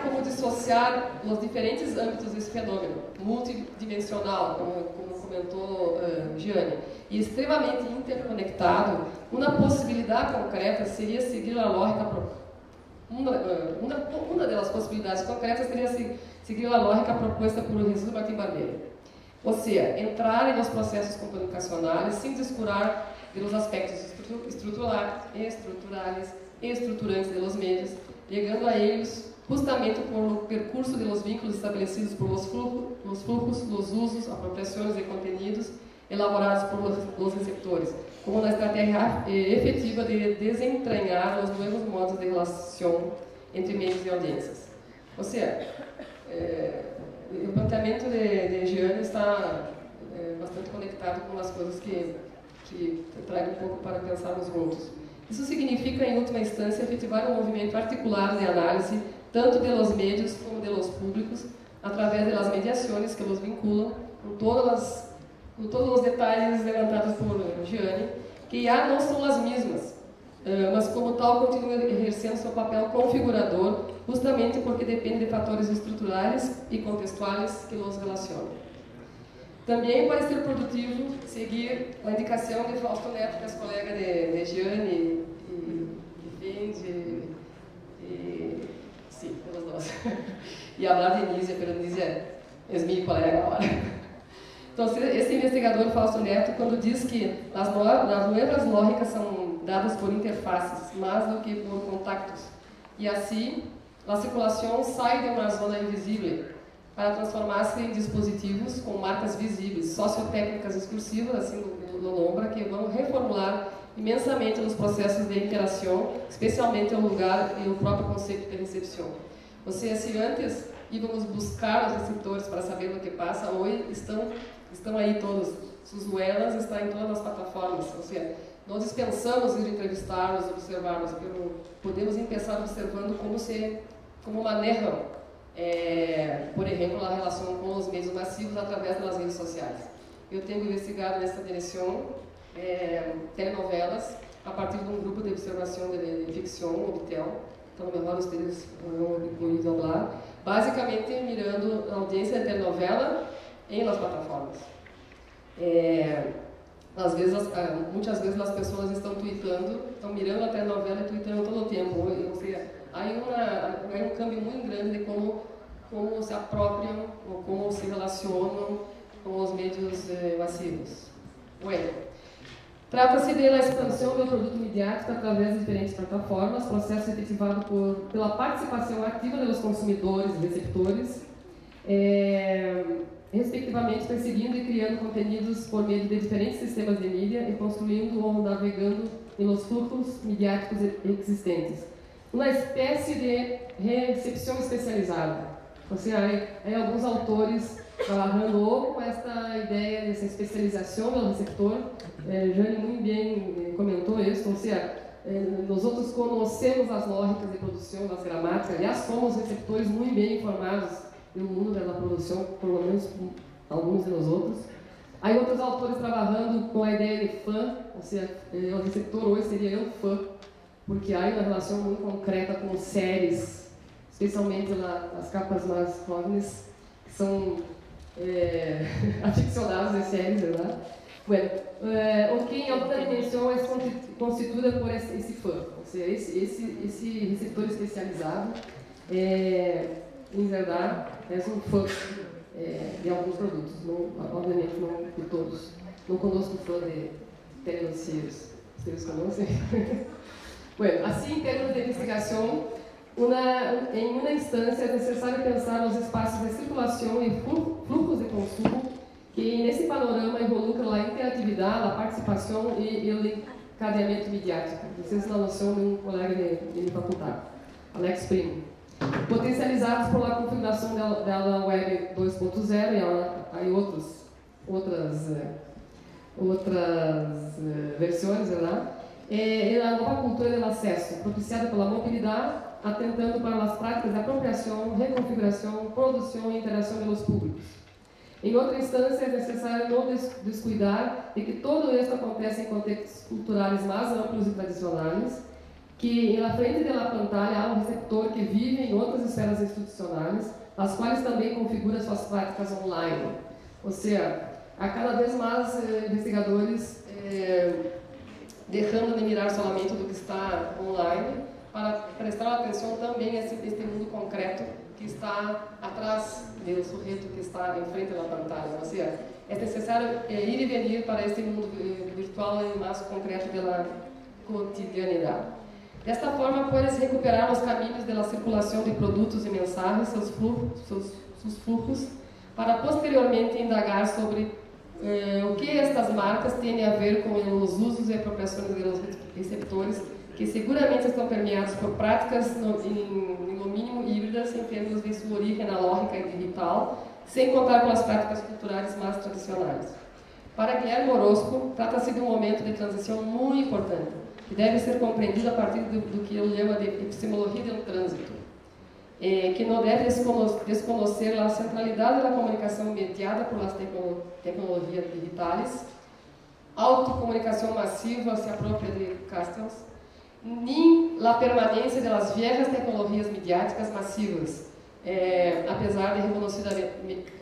como dissociar os diferentes âmbitos desse fenômeno, multidimensional, como comentou Jeane, e extremamente interconectado, uma possibilidade concreta seria seguir a lógica. Uma das possibilidades concretas seria seguir a lógica proposta por Jesus Martin Barbeiro. Ou seja, entrar nos processos comunicacionais sem descurar dos aspectos estruturais e estruturantes dos meios, chegando a eles justamente por o percurso dos vínculos estabelecidos por os fluxos, os usos, apropriações de conteúdos elaborados por os receptores, como na estratégia efetiva de desentranhar os novos modos de relação entre meios e audiências. Ou seja, o planteamento de Jeane está bastante conectado com as coisas que trago um pouco para pensarmos juntos. Isso significa, em última instância, efetivar um movimento articulado de análise, tanto dos meios como dos públicos, através das mediações que os vinculam, com todos os detalhes levantados por Jeane, que já não são as mesmas, mas como tal continuam exercendo seu papel configurador, justamente porque depende de fatores estruturais e contextuais que os relacionam. Também pode ser produtivo seguir a indicação de Fausto Neto, que é colega de Jeane e sim, pelos dois. E falar de Nízia, porque Nízia é meu colega agora. Então, esse investigador Fausto Neto, quando diz que as novas lógicas são dadas por interfaces, mais do que por contactos, e assim, a circulação sai de uma zona invisível para transformar-se em dispositivos com marcas visíveis, sociotécnicas exclusivas, assim do Lombra, que vão reformular imensamente os processos de interação, especialmente o lugar e o próprio conceito de recepção. Ou seja, se antes íamos buscar os receptores para saber o que passa, hoje estão aí todos. Suas moedas estão em todas as plataformas. Ou seja, nós dispensamos ir entrevistá-los, observá-los, podemos começar observando como manejam, por exemplo, a relação com os meios massivos através das redes sociais. Eu tenho investigado nessa direção telenovelas a partir de um grupo de observação de ficção, Obtel, então melhor vocês vão incluído lá, basicamente mirando a audiência de telenovela em las plataformas. Muitas vezes as pessoas estão tweetando, estão mirando a telenovela e tweetando todo o tempo. Ou seja, há um câmbio muito grande de como se apropriam ou como se relacionam com os meios massivos. Bueno, trata-se da expansão do produto midiático através de diferentes plataformas, processo efetivado pela participação ativa dos consumidores e receptores, respectivamente perseguindo e criando conteúdos por meio de diferentes sistemas de mídia e construindo ou navegando nos fluxos midiáticos existentes. Uma espécie de recepção especializada. Ou seja, há alguns autores trabalhando com esta ideia dessa especialização do receptor. Jeane muito bem comentou isso. Ou seja, nós outros conhecemos as lógicas de produção das gramáticas, já somos receptores muito bem informados do mundo da produção, pelo menos alguns de nós outros. Há outros autores trabalhando com a ideia de fã, ou seja, o receptor hoje seria um fã, porque há uma relação muito concreta com séries, especialmente nas capas mais jovens, que são aficionados de séries, verdade? Bueno, o que em outra dimensão é constituída por esse fã, ou seja, esse receptor especializado, em verdade, é um fã de alguns produtos, obviamente não de todos. Não conosco fã de telenoticeiros. Vocês conhecem? Bueno, assim, em termos de investigação, em uma instância é necessário pensar nos espaços de circulação e fluxos de consumo, que nesse panorama involucra a interatividade, a participação e o encadeamento midiático. Vocês na noção de um colega de faculdade, Alex Primo. Potencializados por a configuração da Web 2.0 e aí outras versões, né? E a nova cultura do acesso, propiciada pela mobilidade, atentando para as práticas de apropriação, reconfiguração, produção e interação dos públicos. Em outra instância, é necessário não descuidar de que todo isso acontece em contextos culturais mais amplos e tradicionais, que na frente da pantalha há um receptor que vive em outras esferas institucionais, as quais também configuram suas práticas online. Ou seja, há cada vez mais investigadores deixando de mirar somente do que está online, para prestar atenção também a este mundo concreto que está atrás do sujeito que está em frente da pantalha. Ou seja, é necessário ir e vir para este mundo virtual e mais concreto da cotidianidade. Desta forma, pode-se recuperar os caminhos da circulação de produtos e mensagens, seus fluxos, para posteriormente indagar sobre o que estas marcas têm a ver com os usos e apropriações dos receptores, que seguramente estão permeados por práticas, no mínimo, híbridas, em termos de sua origem analógica e digital, sem contar com as práticas culturais mais tradicionais. Para Guilherme Orozco, trata-se de um momento de transição muito importante, que deve ser compreendido a partir do que ele chama de epistemologia do trânsito, que não deve desconhecer a centralidade da comunicação mediada por as tecnologias digitais, autocomunicação massiva se apropria de Castells, nem a permanência das velhas tecnologias midiáticas massivas, apesar de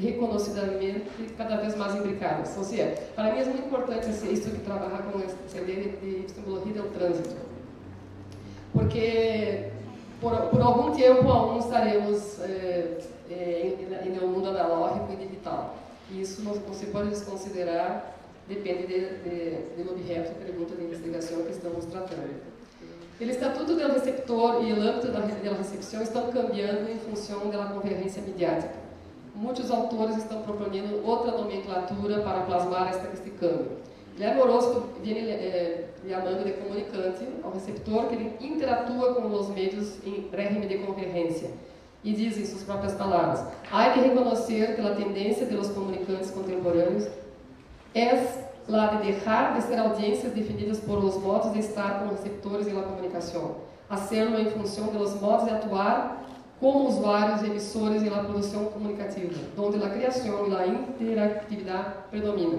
reconhecidamente cada vez mais imbricadas. Ou seja, para mim é muito importante isso de trabalhar com essa ideia de epistemologia do trânsito, porque por algum tempo aún estaremos no mundo analógico e digital. E isso não se pode desconsiderar, depende do objeto de pergunta de investigação que estamos tratando. O estatuto do receptor e o âmbito da recepção estão cambiando em função da convergência midiática. Muitos autores estão propondo outra nomenclatura para plasmar este câmbio. Guilherme Orozco vem chamando de comunicante ao receptor que ele interatua com os meios em regime de convergência. E diz em suas próprias palavras: há que reconhecer que a tendência dos comunicantes contemporâneos é la de deixar de ser audiências definidas por os modos de estar com receptores na comunicação, a serlo em função dos modos de atuar como usuários e emissores na produção comunicativa, onde a criação e a interatividade predominam.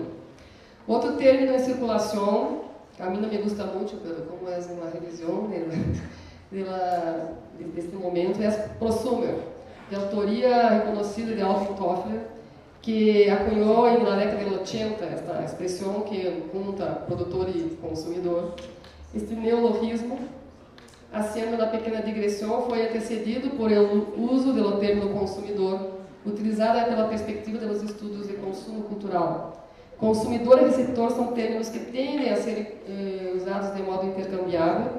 Outro término em circulação, que a mim não me gusta muito, mas como é uma revisão deste momento, é prosumer, de autoria reconhecida de Alvin Toffler, que acunhou na década de 80 esta expressão que junta produtor e consumidor. Este neologismo, acendo na pequena digressão, foi antecedido por o uso do termo consumidor, utilizado pela perspectiva dos estudos de consumo cultural. Consumidor e receptor são termos que tendem a ser usados de modo intercambiável,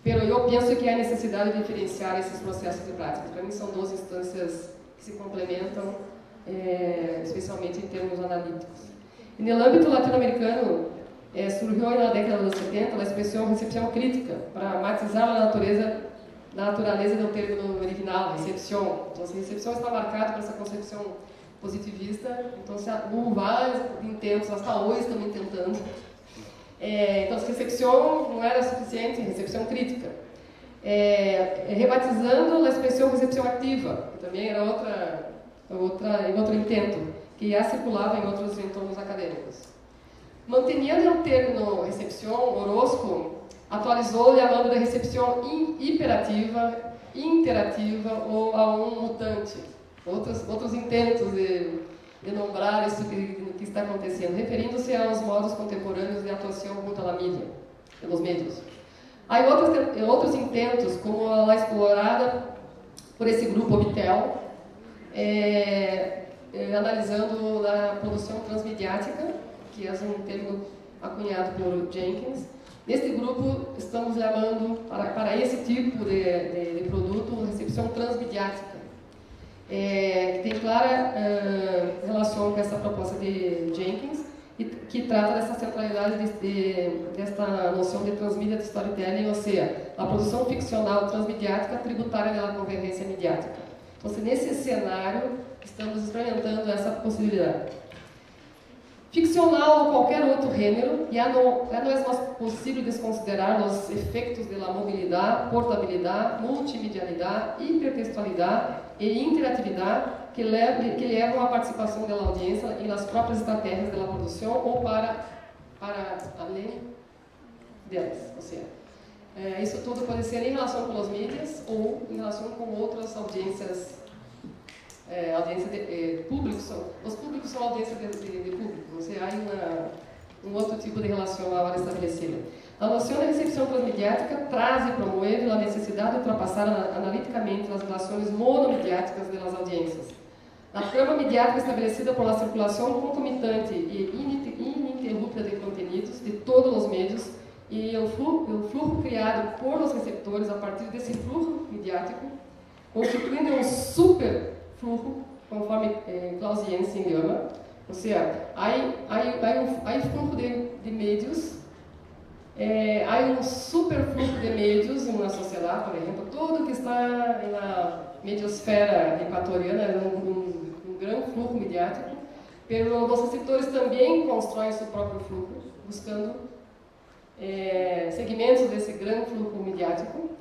Pero eu penso que há necessidade de diferenciar esses processos de prática. Para mim, são duas instâncias que se complementam, especialmente em termos analíticos. E no âmbito latino-americano, surgiu na década de 70 a expressão recepção crítica, para matizar a natureza do termo original, recepção. Então, a recepção está marcada por essa concepção positivista. Então, vários intentos, até hoje estão tentando. Então, a recepção não era suficiente, recepção crítica. Rebatizando a expressão recepção ativa, que também era outro intento, que já circulava em outros entornos acadêmicos. Mantendo o termo recepção, Orozco atualizou chamando de recepção hiperativa, interativa ou a um mutante. Outros intentos de nombrar isso que está acontecendo, referindo-se aos modos contemporâneos de atuação junto à mídia, pelos meios. Há outros intentos, como a explorada por esse grupo Obitel, analisando a produção transmediática, que é um termo acunhado por Jenkins. Neste grupo, estamos chamando, para esse tipo de produto, produto recepção transmediática, que tem clara relação com essa proposta de Jenkins, que trata dessa centralidade desta noção de transmídia de storytelling, ou seja, a produção ficcional transmediática tributária da convergência mediática. Então, nesse cenário, estamos experimentando essa possibilidade. Ficcional ou qualquer outro género, já não é mais possível desconsiderar os efeitos da mobilidade, portabilidade, multimedialidade, hipertextualidade e interatividade que levam à participação da audiência nas próprias estratégias da produção ou para além delas. Ou seja, isso tudo pode ser em relação com as mídias ou em relação com outras audiências. Audiência de públicos, os públicos são audiência de público, ou seja, há um outro tipo de relação à hora estabelecida. A noção de recepção transmediática traz e promove a necessidade de ultrapassar analiticamente as relações monomediáticas das audiências. A trama mediática estabelecida por a circulação concomitante e ininterrupta de conteúdos de todos os meios e o fluxo criado por os receptores a partir desse fluxo mediático, constituindo um super fluxo, conforme Klaus Jensen chama, ou seja, há fluxo de meios, há um super fluxo de meios em uma sociedade, por exemplo, tudo que está na mediosfera equatoriana é um grande fluxo mediático, mas os receptores também constroem seu próprio fluxo, buscando segmentos desse grande fluxo mediático.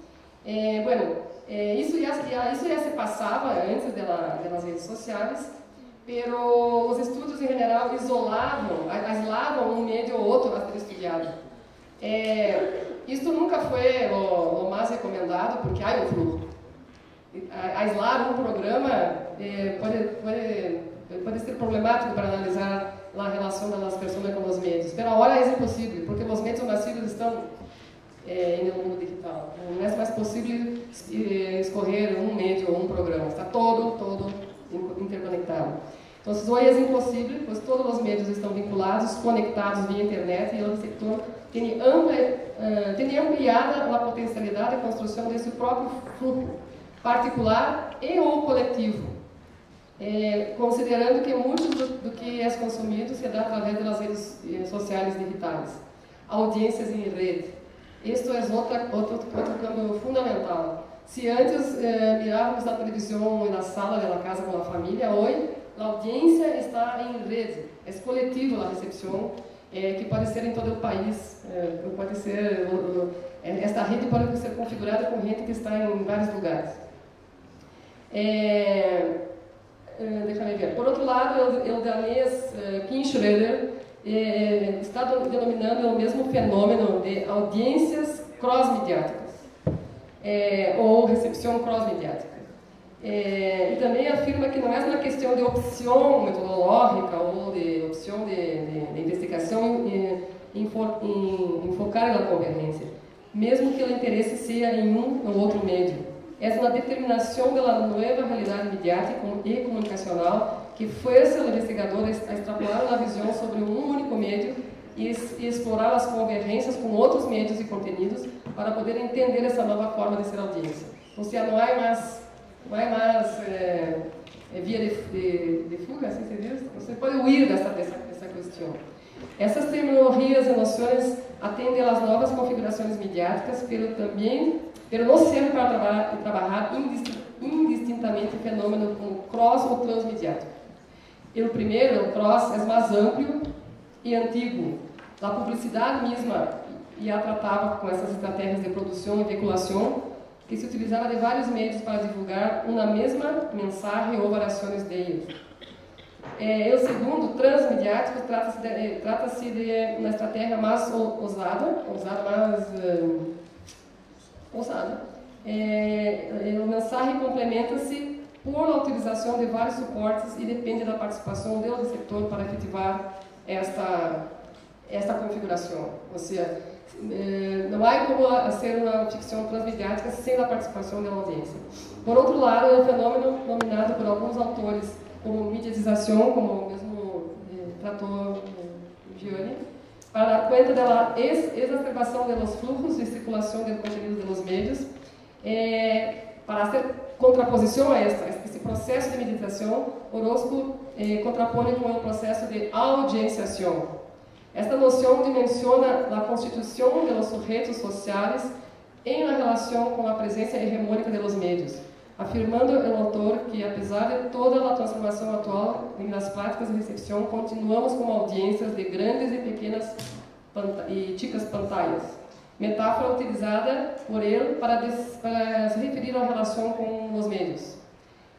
Isso já se passava antes das redes sociais, mas os estudos em geral aislavam um meio ou outro a ser estudado. Isso nunca foi o mais recomendado, porque há um fluxo. Aislar um programa pode ser problemático para analisar a relação das pessoas com os meios, mas agora é impossível, porque os meios massivos estão no mundo digital. Não é mais possível escolher um meio ou um programa, está todo interconectado. Então, hoje é impossível, pois todos os meios estão vinculados, conectados via internet, e o setor tem ampliada a potencialidade de construção desse próprio fluxo particular e ou coletivo, considerando que muito do que é consumido se dá através das redes sociais digitais, audiências em rede. Isto é outro câmbio fundamental. Se antes mirávamos na televisão e na sala da casa com a família, hoje a audiência está em rede, é coletivo a recepção, que pode ser em todo o país, pode ser, esta rede pode ser configurada com gente que está em vários lugares. Deixa eu ver. Por outro lado, o danês Kim Schroeder está denominando o mesmo fenômeno de audiências cross-mediáticas, ou recepção cross-mediática. E também afirma que não é uma questão de opção metodológica ou de opção de investigação em focar na convergência, mesmo que o interesse seja em um ou outro meio. É uma determinação da nova realidade mediática e comunicacional que força o investigador a extrapolar a visão sobre um único meio e explorar as convergências com outros meios e conteúdos para poder entender essa nova forma de ser audiência. Ou seja, não há mais via de fuga, assim se diz? Você pode huir dessa questão. Essas terminologias e noções atendem às novas configurações mediáticas, pero não servem para trabalhar indistintamente o fenômeno como cross ou transmediático. O primeiro, o cross, é mais amplo e antigo. A publicidade mesma já tratava com essas estratégias de produção e veiculação, que se utilizava de vários meios para divulgar uma mesma mensagem ou variações deles. O segundo, transmediático, trata-se de uma estratégia mais ousada. A mensagem complementa-se por a utilização de vários suportes e depende da participação do receptor para efetivar esta configuração. Ou seja, não há como ser uma ficção transmediática sem a participação da audiência. Por outro lado, é um fenômeno nominado por alguns autores como mediatização, como mesmo tratou Gianni, para a conta da exacerbação dos fluxos e circulação de conteúdos dos meios, Para hacer contraposición a este proceso de meditación, Orozco contrapone con el proceso de audienciación. Esta noción dimensiona la constitución de los sujetos sociales en la relación con la presencia hegemónica de los medios, afirmando el autor que, apesar de toda la transformación actual en las prácticas de recepción, continuamos como audiencias de grandes y pequeñas y chicas pantallas. Metáfora utilizada por él para se referir à relação com os meios.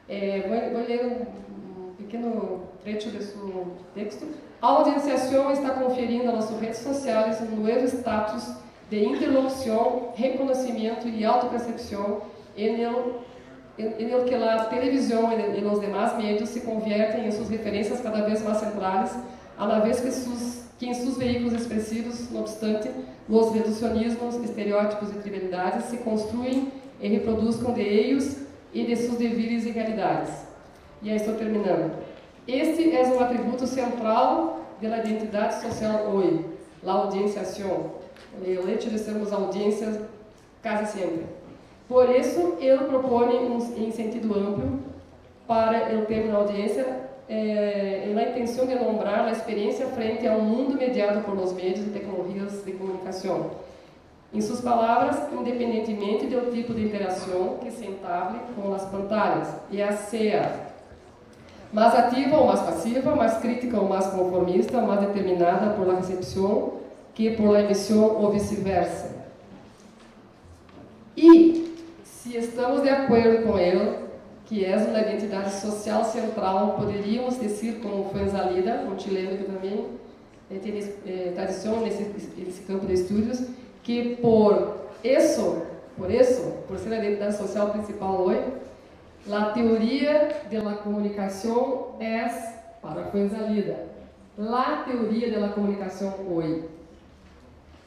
Vou ler um pequeno trecho de seu texto. A audienciação está conferindo aos sujeitos sociais um novo status de interlocução, reconhecimento e autopercepção em el que a televisão e os demais meios se convertem em suas referências cada vez mais centrais, a la vez que em seus veículos expressivos, no obstante, os reducionismos, estereótipos e trivialidades se construem e reproduzem de ellos e de suas devidas realidades. E aí estou terminando. Este é um atributo central da identidade social hoje, a audienciação, o hecho de sermos audiências quase sempre. Por isso, ele propõe em sentido amplo para o termo audiência na intenção de nombrar a experiência frente a um mundo mediado por los meios e tecnologias de comunicação. Em suas palavras, independentemente do tipo de interação que se entable com as pantalhas, ya sea mais ativa ou mais passiva, mais crítica ou mais conformista, mais determinada por la recepção que por la emissão ou vice-versa. E, se estamos de acordo com ele, que é uma identidade social central, poderíamos dizer, como Fuenzalida, um chileno que também tem tradição nesse campo de estudos, que por ser a identidade social principal hoje, a teoria da comunicação é, para Fuenzalida, a teoria da comunicação hoje.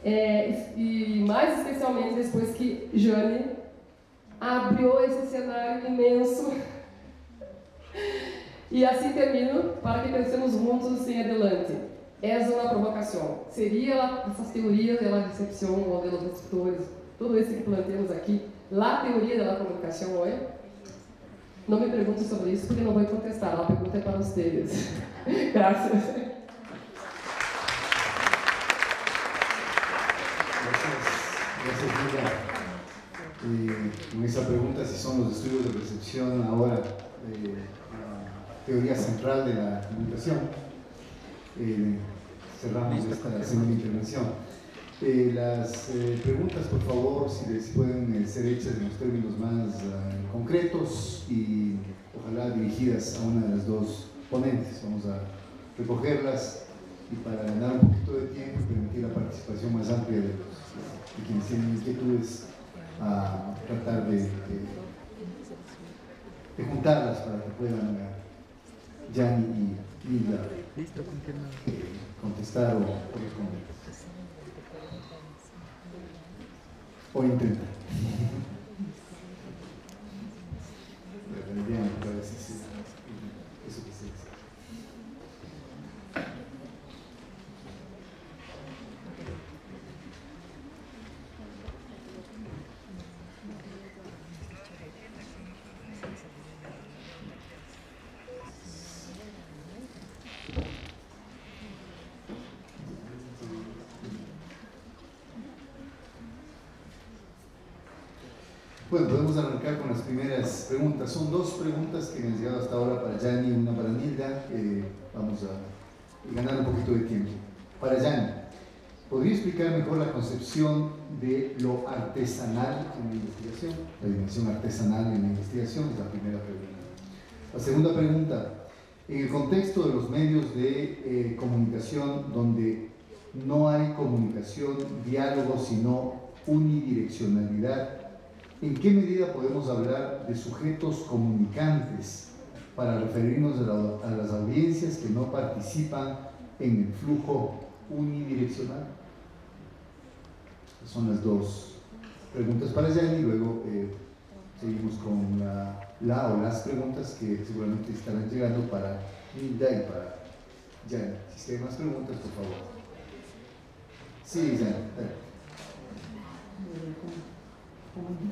E mais especialmente depois que Jane abriu esse cenário imenso. E assim termino, para que pensemos juntos em adelante. É uma provocação. Seria essas teorias da recepção ou dos receptores, tudo isso que planteamos aqui, a teoria da comunicação hoje? Não me perguntem sobre isso, porque não vou contestar. A pergunta é para vocês. Graças. Con esa pregunta, si son los estudios de recepción ahora la teoría central de la comunicación, cerramos esta segunda intervención. Las preguntas, por favor, si pueden ser hechas en los términos más concretos y ojalá dirigidas a una de las dos ponentes. Vamos a recogerlas y para ganar un poquito de tiempo y permitir la participación más amplia de quienes tienen inquietudes, a tratar de juntarlas para que puedan Gianni y Linda contestar o responder. O intentar. Bien, parece sí. Eso que se dice. Bueno, podemos arrancar con las primeras preguntas. Son dos preguntas que me han llegado hasta ahora para Gianni y una para Nilda. Vamos a ganar un poquito de tiempo. Para Gianni, ¿podría explicar mejor la concepción de lo artesanal en la investigación? La dimensión artesanal en la investigación es la primera pregunta. La segunda pregunta, en el contexto de los medios de comunicación donde no hay comunicación, diálogo, sino unidireccionalidad, ¿en qué medida podemos hablar de sujetos comunicantes para referirnos a las audiencias que no participan en el flujo unidireccional? Son las dos preguntas para Gianni y luego seguimos con la o las preguntas que seguramente estarán llegando para Nilda y para Gianni. Si hay más preguntas, por favor. Sí, Gianni.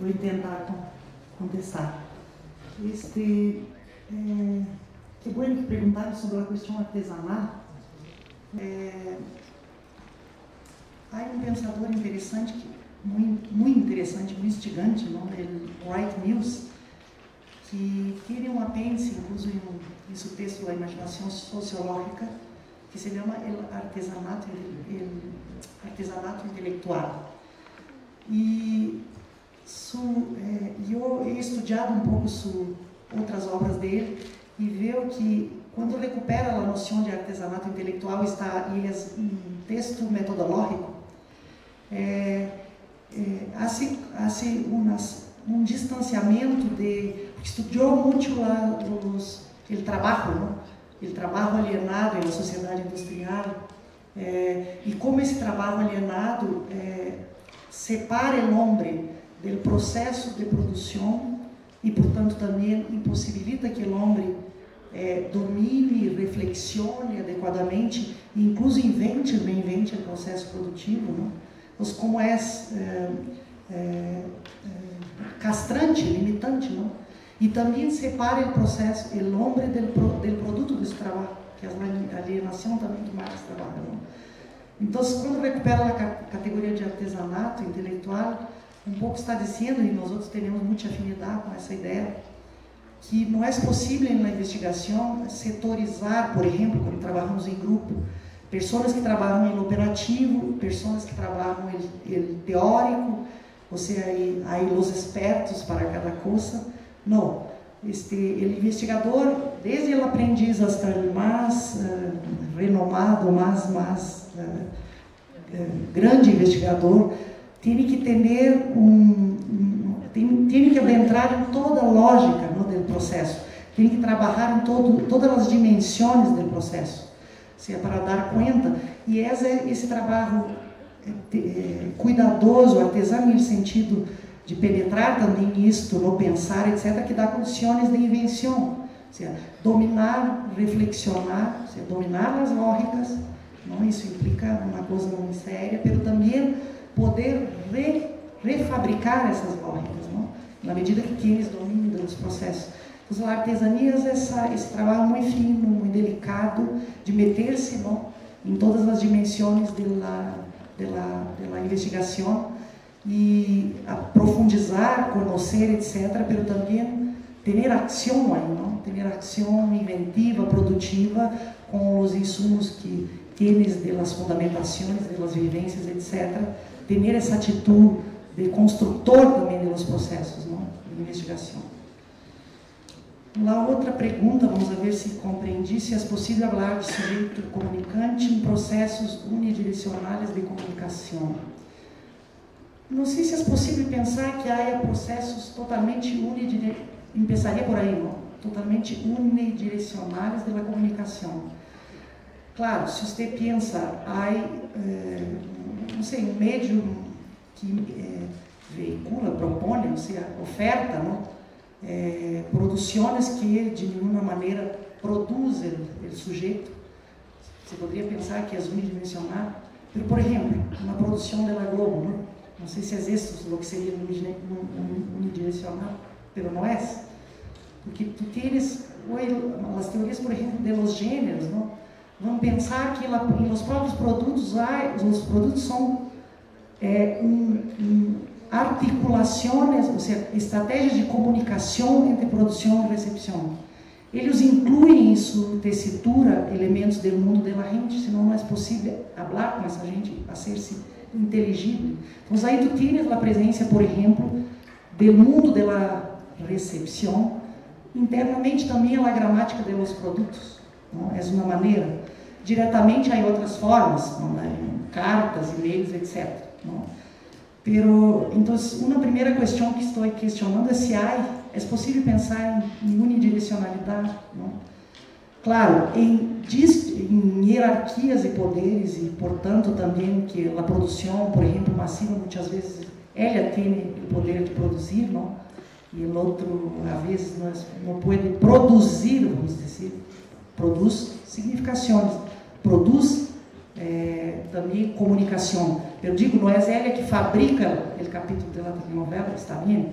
Vou tentar contestar. Que bueno que perguntaram sobre a questão artesanal. Há um pensador interessante, muito interessante, muito instigante, não? O Wright Mills, que tem um apêndice, incluso em seu texto A Imaginação Sociológica, que se chama artesanato intelectual. E eu he estudado um pouco outras obras dele e vejo que quando recupera a noção de artesanato intelectual está em um texto metodológico, um distanciamento estudou muito lá o trabalho, não? O trabalho alienado na sociedade industrial, e como esse trabalho alienado separa o homem do processo de produção e, portanto, também impossibilita que o homem domine, reflexione adequadamente e, incluso, invente o processo produtivo, não? Então, como castrante, limitante, não? E também separa o processo, o homem do produto desse trabalho, que é a alienação também do mais trabalho, não? Então, quando recupera a categoria de artesanato intelectual, um pouco está dizendo, e nós outros temos muita afinidade com essa ideia, que não é possível na investigação setorizar, por exemplo, quando trabalhamos em grupo, pessoas que trabalham no operativo, pessoas que trabalham no teórico, ou seja, aí os expertos para cada coisa. Não. O investigador, desde o aprendiz até o mais renomado, mais grande investigador, tem que ter tem que adentrar em toda a lógica, não, do processo, tem que trabalhar em todas as dimensões do processo, se é para dar conta, e esse trabalho cuidadoso, artesano, no sentido de penetrar também isto, no pensar, etc., que dá condições de invenção, ou seja, dominar, reflexionar, ou seja, dominar as lógicas, não? Isso implica uma coisa muito séria, mas também poder refabricar essas lógicas, não? Na medida que eles dominam os processos. Então, a artesania é esse trabalho muito fino, muito delicado, de meter-se, não, em todas as dimensões da investigação e aprofundizar, conhecer, etc., mas também ter ação aí, não? Ter ação inventiva, produtiva, com os insumos que tienes das fundamentações, das vivências, etc., ter essa atitude de construtor também dos processos, não? De investigação. A outra pergunta, vamos ver se compreendi, se é possível falar de sujeito comunicante em processos unidirecionais de comunicação. Não sei se é possível pensar que há processos totalmente empezaria por aí, não? Totalmente unidirecionais da comunicação. Claro, se você pensa, há, não sei, um médium que veicula, propõe, ou seja, oferta, não? Produções que de nenhuma maneira produzem o sujeito. Você poderia pensar que é unidimensional, mas, por exemplo, uma produção da Globo, não sei se é isso o que seria unidirecional, mas não é, porque tu tens as teorias, por exemplo, dos gêneros, não? Vamos pensar que os próprios produtos, os produtos são articulações, ou seja, estratégias de comunicação entre produção e recepção. Eles incluem em sua tessitura elementos do mundo da gente, senão não é possível falar com essa gente, fazer-se inteligível. Então, aí tu tens a presença, por exemplo, do mundo da recepção, internamente também a gramática dos produtos, não? É uma maneira. Diretamente há outras formas, não? Cartas, e-mails, etc. Não? Então, uma primeira questão que estou questionando é se é possível pensar em unidirecionalidade, não? Claro, em hierarquias de poderes e, portanto, também que a produção, por exemplo, massiva, muitas vezes, ela tem o poder de produzir, não? E o outro, às vezes, não pode produzir, vamos dizer, produz significações, produz também comunicação. Eu digo, não é ela que fabrica o capítulo da telenovela, está bem?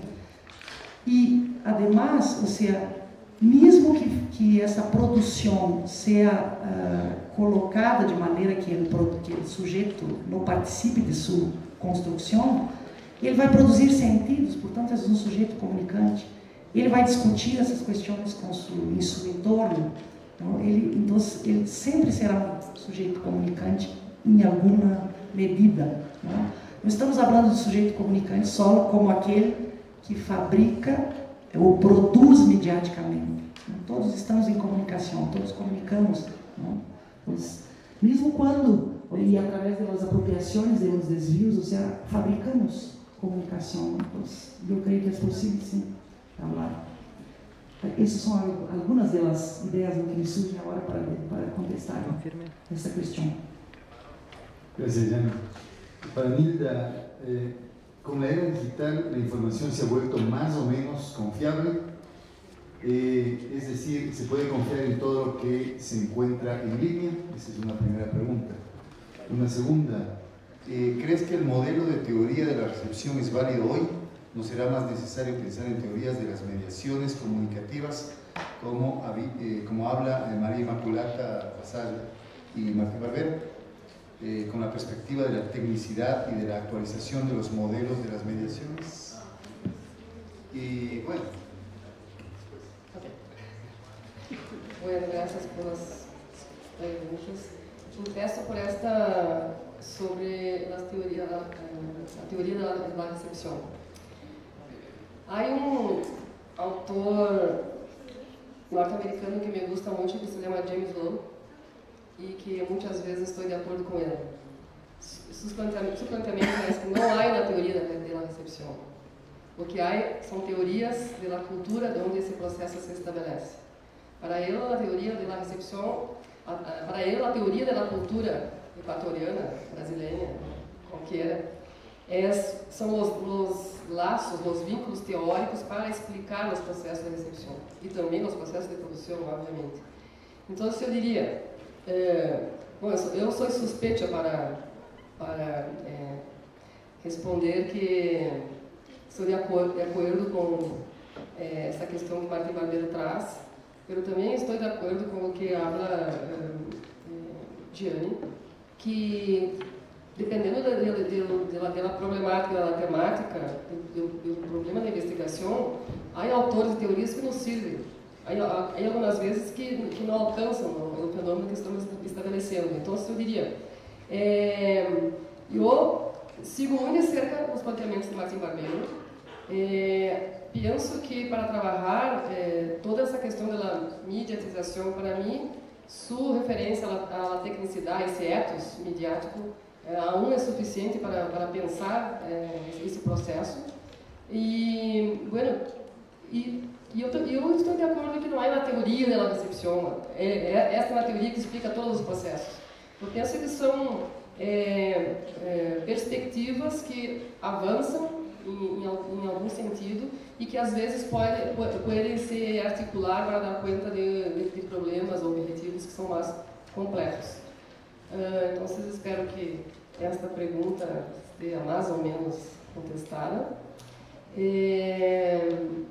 E, además, ou seja, mesmo que essa produção seja colocada de maneira que o sujeito não participe de sua construção, ele vai produzir sentidos, portanto, é um sujeito comunicante. Ele vai discutir essas questões em seu entorno. Então, ele sempre será um sujeito comunicante em alguma medida. Não? Não estamos falando de sujeito comunicante só como aquele que fabrica ou produz mediaticamente. Todos estamos em comunicação, todos comunicamos. Não? Pois, mesmo quando, e através das apropriações, dos desvios, ou seja, fabricamos comunicação. Pois, eu creio que é possível, sim, falar. Essas são algumas das ideias que me surgem agora para contestar essa questão. Gracias, Jana. Para Nilda, con la era digital la información se ha vuelto más o menos confiable, es decir, ¿se puede confiar en todo lo que se encuentra en línea? Esa es una primera pregunta. Una segunda, ¿crees que el modelo de teoría de la recepción es válido hoy? ¿No será más necesario pensar en teorías de las mediaciones comunicativas como habla María Inmaculata Vasallo y Martín Barbero? Con la perspectiva de la tecnicidad y de la actualización de los modelos de las mediaciones. Y bueno. Bueno, gracias por las preguntas. Empiezo por esta sobre la teoría de la recepción. Hay un autor norte-americano que me gusta mucho que se llama James Lowe y que muchas veces estoy de acuerdo con él. Su planteamiento es que no hay una teoría de la recepción. Lo que hay son teorías de la cultura donde ese proceso se establece. Para él, la teoría de la recepción, para él, la teoría de la cultura ecuatoriana, brasileña, cualquiera, são os laços, os vínculos teóricos para explicar os processos de recepção e também os processos de produção, obviamente. Então, eu diria, bom, eu sou suspeita para responder que estou de acordo com essa questão que Martín Barbero traz, mas também estou de acordo com o que habla Gianni, que dependendo da problemática, da temática, do problema da investigação, há autores de teorias que não servem. Há algumas vezes que não alcançam o fenômeno que estamos estabelecendo. Então, eu diria, eu sigo muito de cerca os planteamentos de Martín Barbero. Penso que para trabalhar toda essa questão da mediatização, para mim, sua referência à tecnicidade, esse ethos mediático, é suficiente para pensar esse processo. E, bueno, eu estou de acordo que não há uma teoria da recepção. Essa é uma teoria que explica todos os processos. Eu penso que são perspectivas que avançam em algum sentido e que às vezes podem se articular para dar conta de problemas ou objetivos que são mais complexos. Então, espero que esta pergunta esteja mais ou menos contestada. E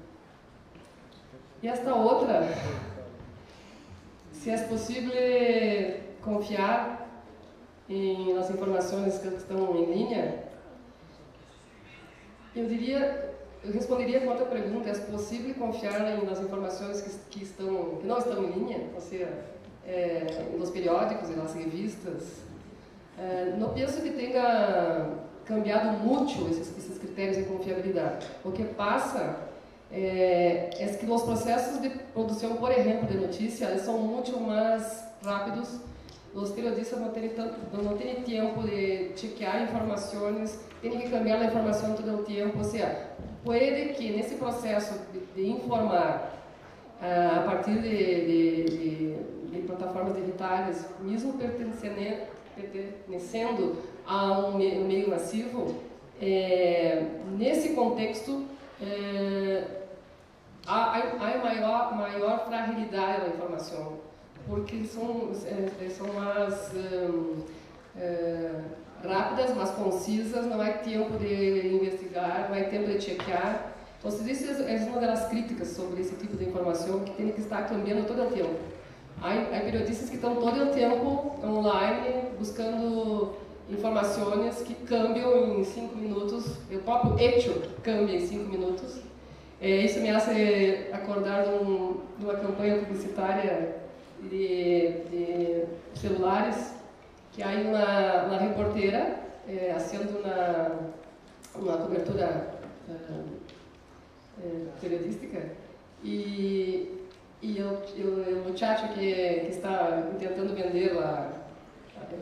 esta outra, se é possível confiar nas informações que estão em linha, eu responderia com outra pergunta: é possível confiar nas informações que não estão em linha, ou seja, nos periódicos e nas revistas? Não penso que tenha cambiado muito esses critérios de confiabilidade. O que passa é que os processos de produção, por exemplo, de notícias, são muito mais rápidos. Os periodistas não têm tempo de chequear informações, têm que cambiar a informação todo o tempo. Ou seja, pode que nesse processo de informar a partir de plataformas digitais, mesmo pertencendo a um meio massivo, nesse contexto há maior fragilidade da informação, porque são mais rápidas, mais concisas, não há tempo de investigar, não há tempo de checar, Então, isso é uma das críticas sobre esse tipo de informação que tem que estar cambiando todo o tempo. Há periodistas que estão todo o tempo online buscando informações que cambiam em 5 minutos. O próprio hecho cambia em 5 minutos. Isso me hace acordar de uma campanha publicitária de celulares, que há uma reportera fazendo uma cobertura periodística e o muchacho que está tentando vender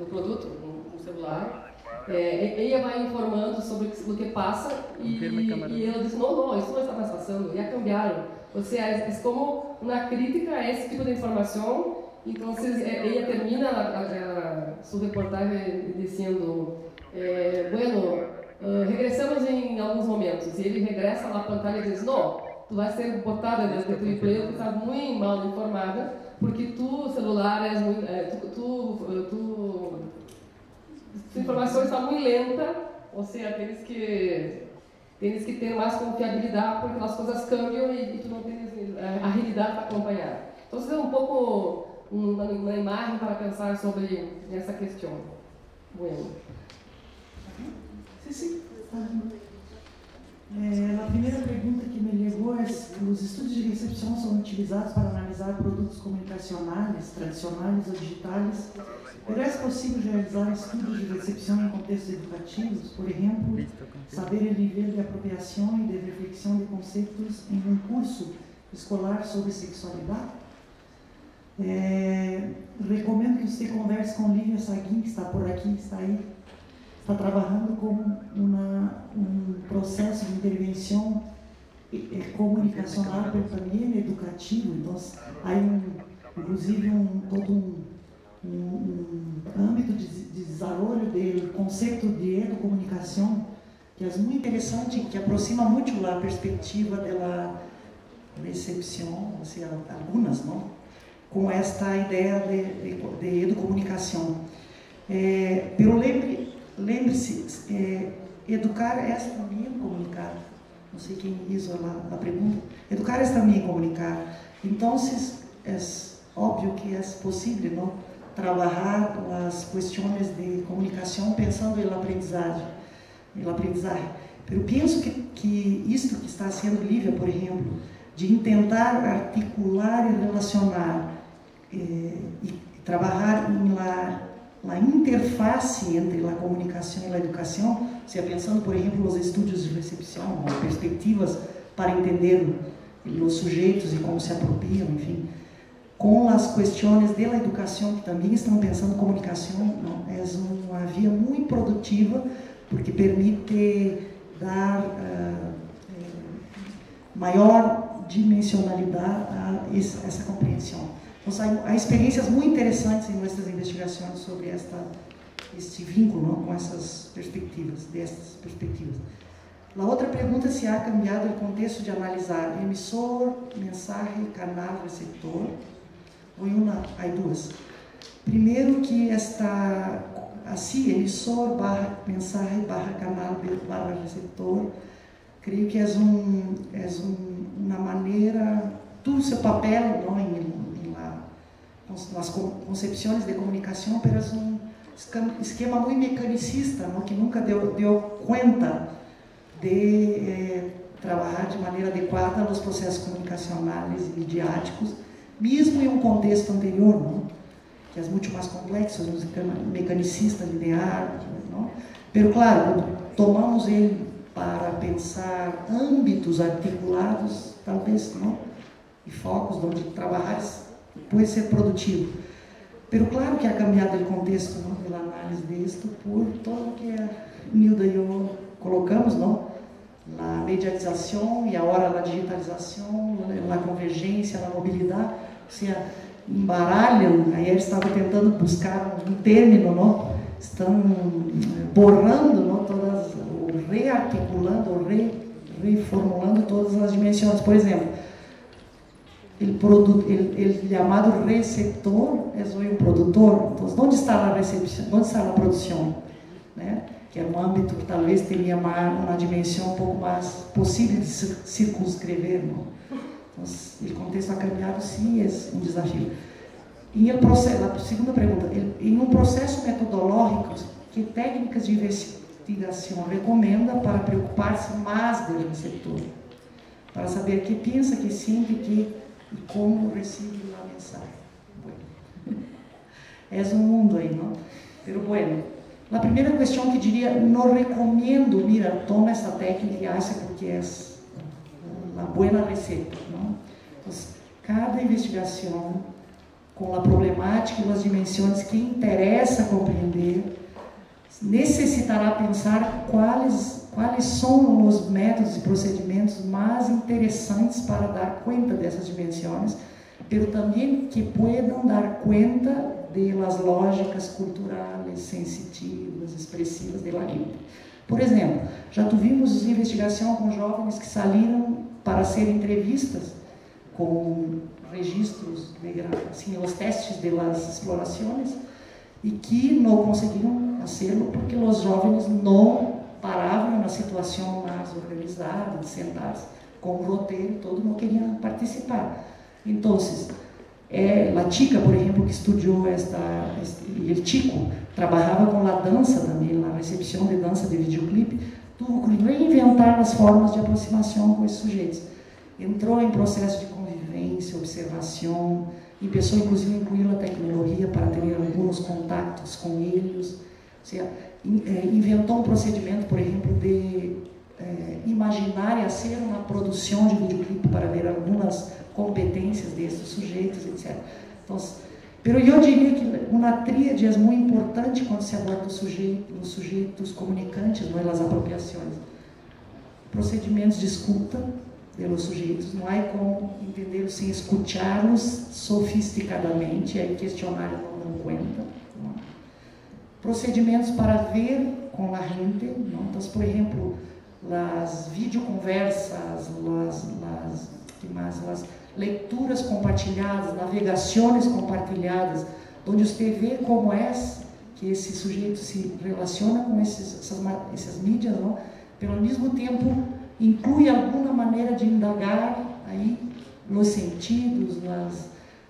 o produto, um celular, ela vai informando sobre o que passa e ela diz, não, isso não está mais passando, já cambiaram. Ou seja, é como uma crítica a esse tipo de informação. Então, ela termina sua reportagem dizendo, regressamos em alguns momentos. E ele regressa lá à pantalla e diz, não, tu vai ser botada dentro do emprego, tu está muito mal informada, porque tu celular é muito, tua informação está muito lenta, ou seja, tens que ter mais confiabilidade, porque as coisas cambiam e tu não tens a realidade para acompanhar. Então, isso é um pouco uma imagem para pensar sobre essa questão. Bueno. Sí, sí. A primeira pergunta que me llegou é: os estudos de recepção são utilizados para analisar produtos comunicacionais, tradicionais ou digitais, pero é possível realizar estudos de recepção em contextos educativos, por exemplo, saber o nível de apropriação e de reflexão de conceitos em um curso escolar sobre sexualidade? Recomendo que você converse com Lívia Saguin, que está por aqui, está aí. Está trabalhando com um processo de intervenção comunicacional, mas também educativo. Então, há inclusive todo um âmbito de desenvolvimento do conceito de educomunicação que é muito interessante, que aproxima muito a perspectiva da recepção, ou seja, algumas, não? Com esta ideia de educomunicação. Pero lembre-se, educar é também comunicar. Não sei quem hizo a pergunta. Educar é também comunicar. Então, é óbvio que é possível, não, trabalhar as questões de comunicação pensando em aprendizagem. Eu penso que isto que está sendo Lívia, por exemplo, de tentar articular e relacionar e trabalhar na interface entre a comunicação e a educação, se pensando, por exemplo, nos estudos de recepção, as perspectivas para entender os sujeitos e como se apropriam, enfim, com as questões da educação, que também estão pensando comunicação, não, é uma via muito produtiva, porque permite dar maior dimensionalidade a essa compreensão. Então, há experiências muito interessantes em nossas investigações sobre este vínculo, não, com essas perspectivas, A outra pergunta é se há cambiado o contexto de analisar emissor, mensagem, canal, receptor. Há duas. Primeiro que assim, emissor, mensagem, canal, receptor, creio que é uma maneira, do seu papel, não, nas concepções de comunicação, mas um esquema muito mecanicista, não, que nunca deu conta de trabalhar de maneira adequada nos processos comunicacionais e midiáticos, mesmo em um contexto anterior, não, que é muito mais complexo, um esquema mecanicista, linear, não. Mas, claro, tomamos ele para pensar âmbitos articulados, talvez, não, e focos onde trabalhar pode ser produtivo. Pero claro que ha cambiado o contexto, não, pela análise disto, por todo o que a Nilda e eu colocamos, não, na mediatização e agora na digitalização, na convergência, na mobilidade, se embaralham. Aí eles estavam tentando buscar um término, não, estão borrando, não, todas, ou rearticulando, ou reformulando todas as dimensões. Por exemplo, o chamado receptor é o produtor. Então, onde está a recepção? Onde está a produção? Né? que era um âmbito que talvez teria uma dimensão um pouco mais possível de circunscrever, não? Então, o contexto acadêmico sim é um desafio. E o processo, a segunda pergunta, em um processo metodológico, que técnicas de investigação recomenda para preocupar-se mais do receptor? Para saber que pensa, que sente, que e como recebe a mensagem. Bueno. É um mundo aí, não? Pero bueno, a primeira questão que diria, não recomendo, mira, toma essa técnica e hace porque é a boa receita, não? Então, cada investigação com a problemática e as dimensões que interessa compreender, necessitará pensar quais são os métodos e procedimentos mais interessantes para dar conta dessas dimensões, mas também que possam dar conta das lógicas culturais, sensitivas, expressivas da língua. Por exemplo, já tivemos investigação com jovens que saíram para ser entrevistas com registros, assim, os testes das explorações, e que não conseguiram fazê-lo porque os jovens não paravam na situação mais organizada, de sentar-se com o roteiro e todo, não queriam participar. Então, a Chica, por exemplo, que estudou e o Chico trabalhava com a dança também, na recepção de dança de videoclipe, teve que reinventar as formas de aproximação com esses sujeitos. Entrou em processo de convivência, observação, e pensou inclusive em incluir a tecnologia para ter alguns contatos com eles. Ou seja, inventou um procedimento, por exemplo, de imaginar e fazer uma produção de videoclipe para ver algumas competências desses sujeitos, etc. Então, pero eu diria que uma tríade é muito importante quando se aborda os sujeitos comunicantes, não é, as apropriações. Procedimentos de escuta pelos sujeitos, não há como entender sem escutá-los sofisticadamente, aí questionário não dão conta. Não. Procedimentos para ver com a gente, não? Então, por exemplo, as videoconversas, as leituras compartilhadas, navegações compartilhadas, onde você vê como é que esse sujeito se relaciona com essas mídias, não? Pelo mesmo tempo, inclui alguma maneira de indagar aí nos sentidos,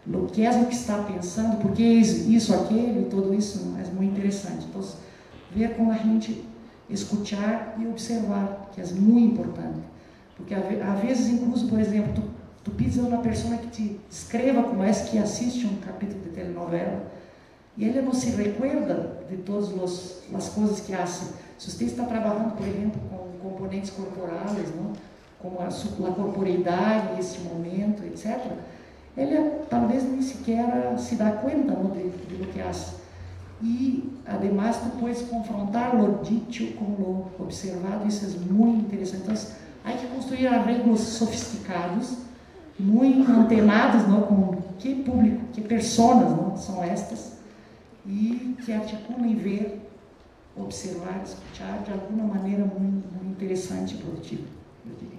no que é o que está pensando, por que isso, aquele, tudo isso é muito interessante. Então, ver como a gente escutar e observar, que é muito importante. Porque, às vezes, incluso, por exemplo, tu pisa uma pessoa que te escreva como é que assiste um capítulo de telenovela, e ele não se recuerda de todas as coisas que faz. Se você está trabalhando, por exemplo, com componentes corporais, não? Como a corporeidade nesse momento, etc., ele talvez nem sequer se dá conta, não, de lo que faz. E, además, tu puedes confrontar o dito com o observado, isso é muito interessante. Então, há que construir arreglos sofisticados, muito antenados, não, com que público, que pessoas, não, são estas, e que articulam ver, observar, escutar de alguma maneira muito interessante e produtiva, eu diria.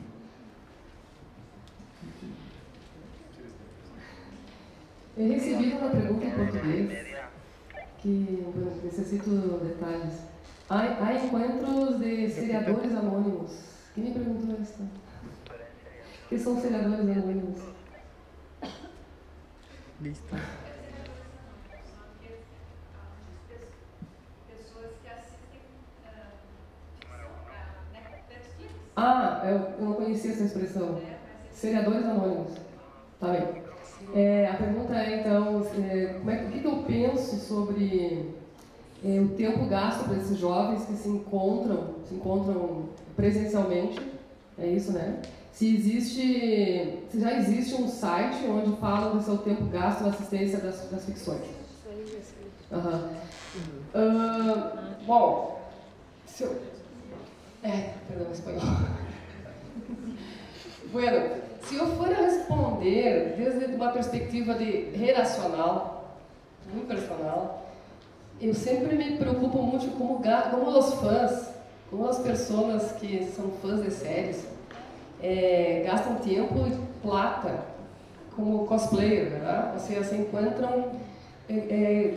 Eu recebi uma pergunta em português que necessito detalhes. Há encontros de seriadores anônimos. Quem me perguntou isso? O que são seriadores anônimos? Lista. Ah, eu não conhecia essa expressão. Seriadores anônimos. Tá bem. A pergunta é, então, o que eu penso sobre o tempo gasto para esses jovens que se encontram presencialmente, é isso, né? Se já existe um site onde falam do seu tempo gasto na assistência das ficções. Bom, perdão, espanhol. Bueno, se eu for responder desde uma perspectiva de relacional, muito personal, eu sempre me preocupo muito como os fãs, como as pessoas que são fãs de séries, gastam tempo e plata como cosplayer, né? Ou seja, se encontram,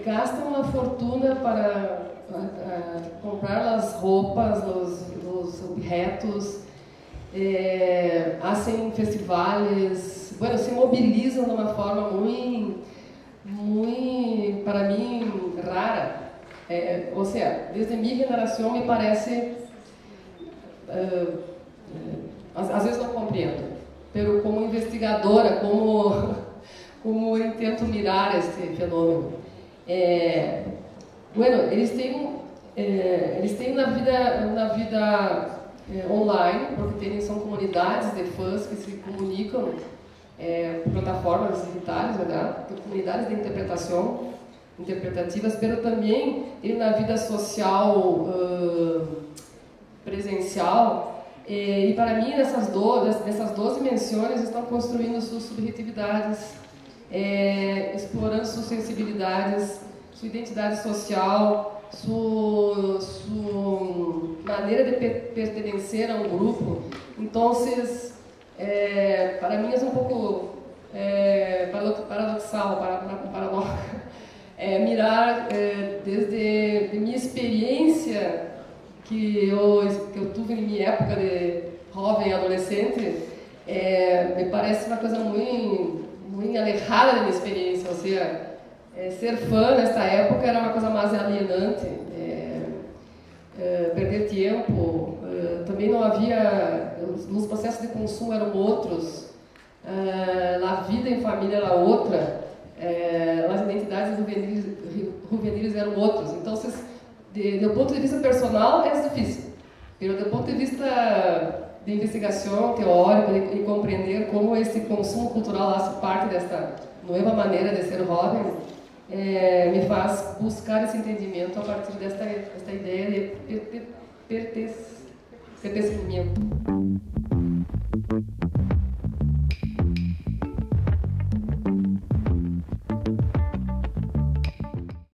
gastam uma fortuna para comprar as roupas, os objetos, hacen festivales, bueno, se mobilizam de uma forma muito, para mim, rara. Ou seja, desde minha geração me parece, às vezes não compreendo, mas como investigadora, como eu tento mirar este fenômeno. Bueno, eles têm na vida online, porque são comunidades de fãs que se comunicam por plataformas digitais, verdade? Comunidades de interpretativas, mas também na vida social presencial. E para mim, nessas duas dimensões, estão construindo suas subjetividades, explorando suas sensibilidades, sua identidade social, sua maneira de pertencer a um grupo. Então, para mim é um pouco paradoxal, mirar desde minha experiência que eu tive em minha época de jovem adolescente, me parece uma coisa muito alejada da minha experiência. Ou seja, ser fã nesta época era uma coisa mais alienante, perder tempo, também não havia, os processos de consumo eram outros, a vida em família era outra, as identidades juvenis eram outras. Então, do ponto de vista personal é difícil, mas do ponto de vista de investigação teórica, de compreender como esse consumo cultural faz parte desta nova maneira de ser jovem, me faz buscar esse entendimento a partir desta ideia de pertencimento.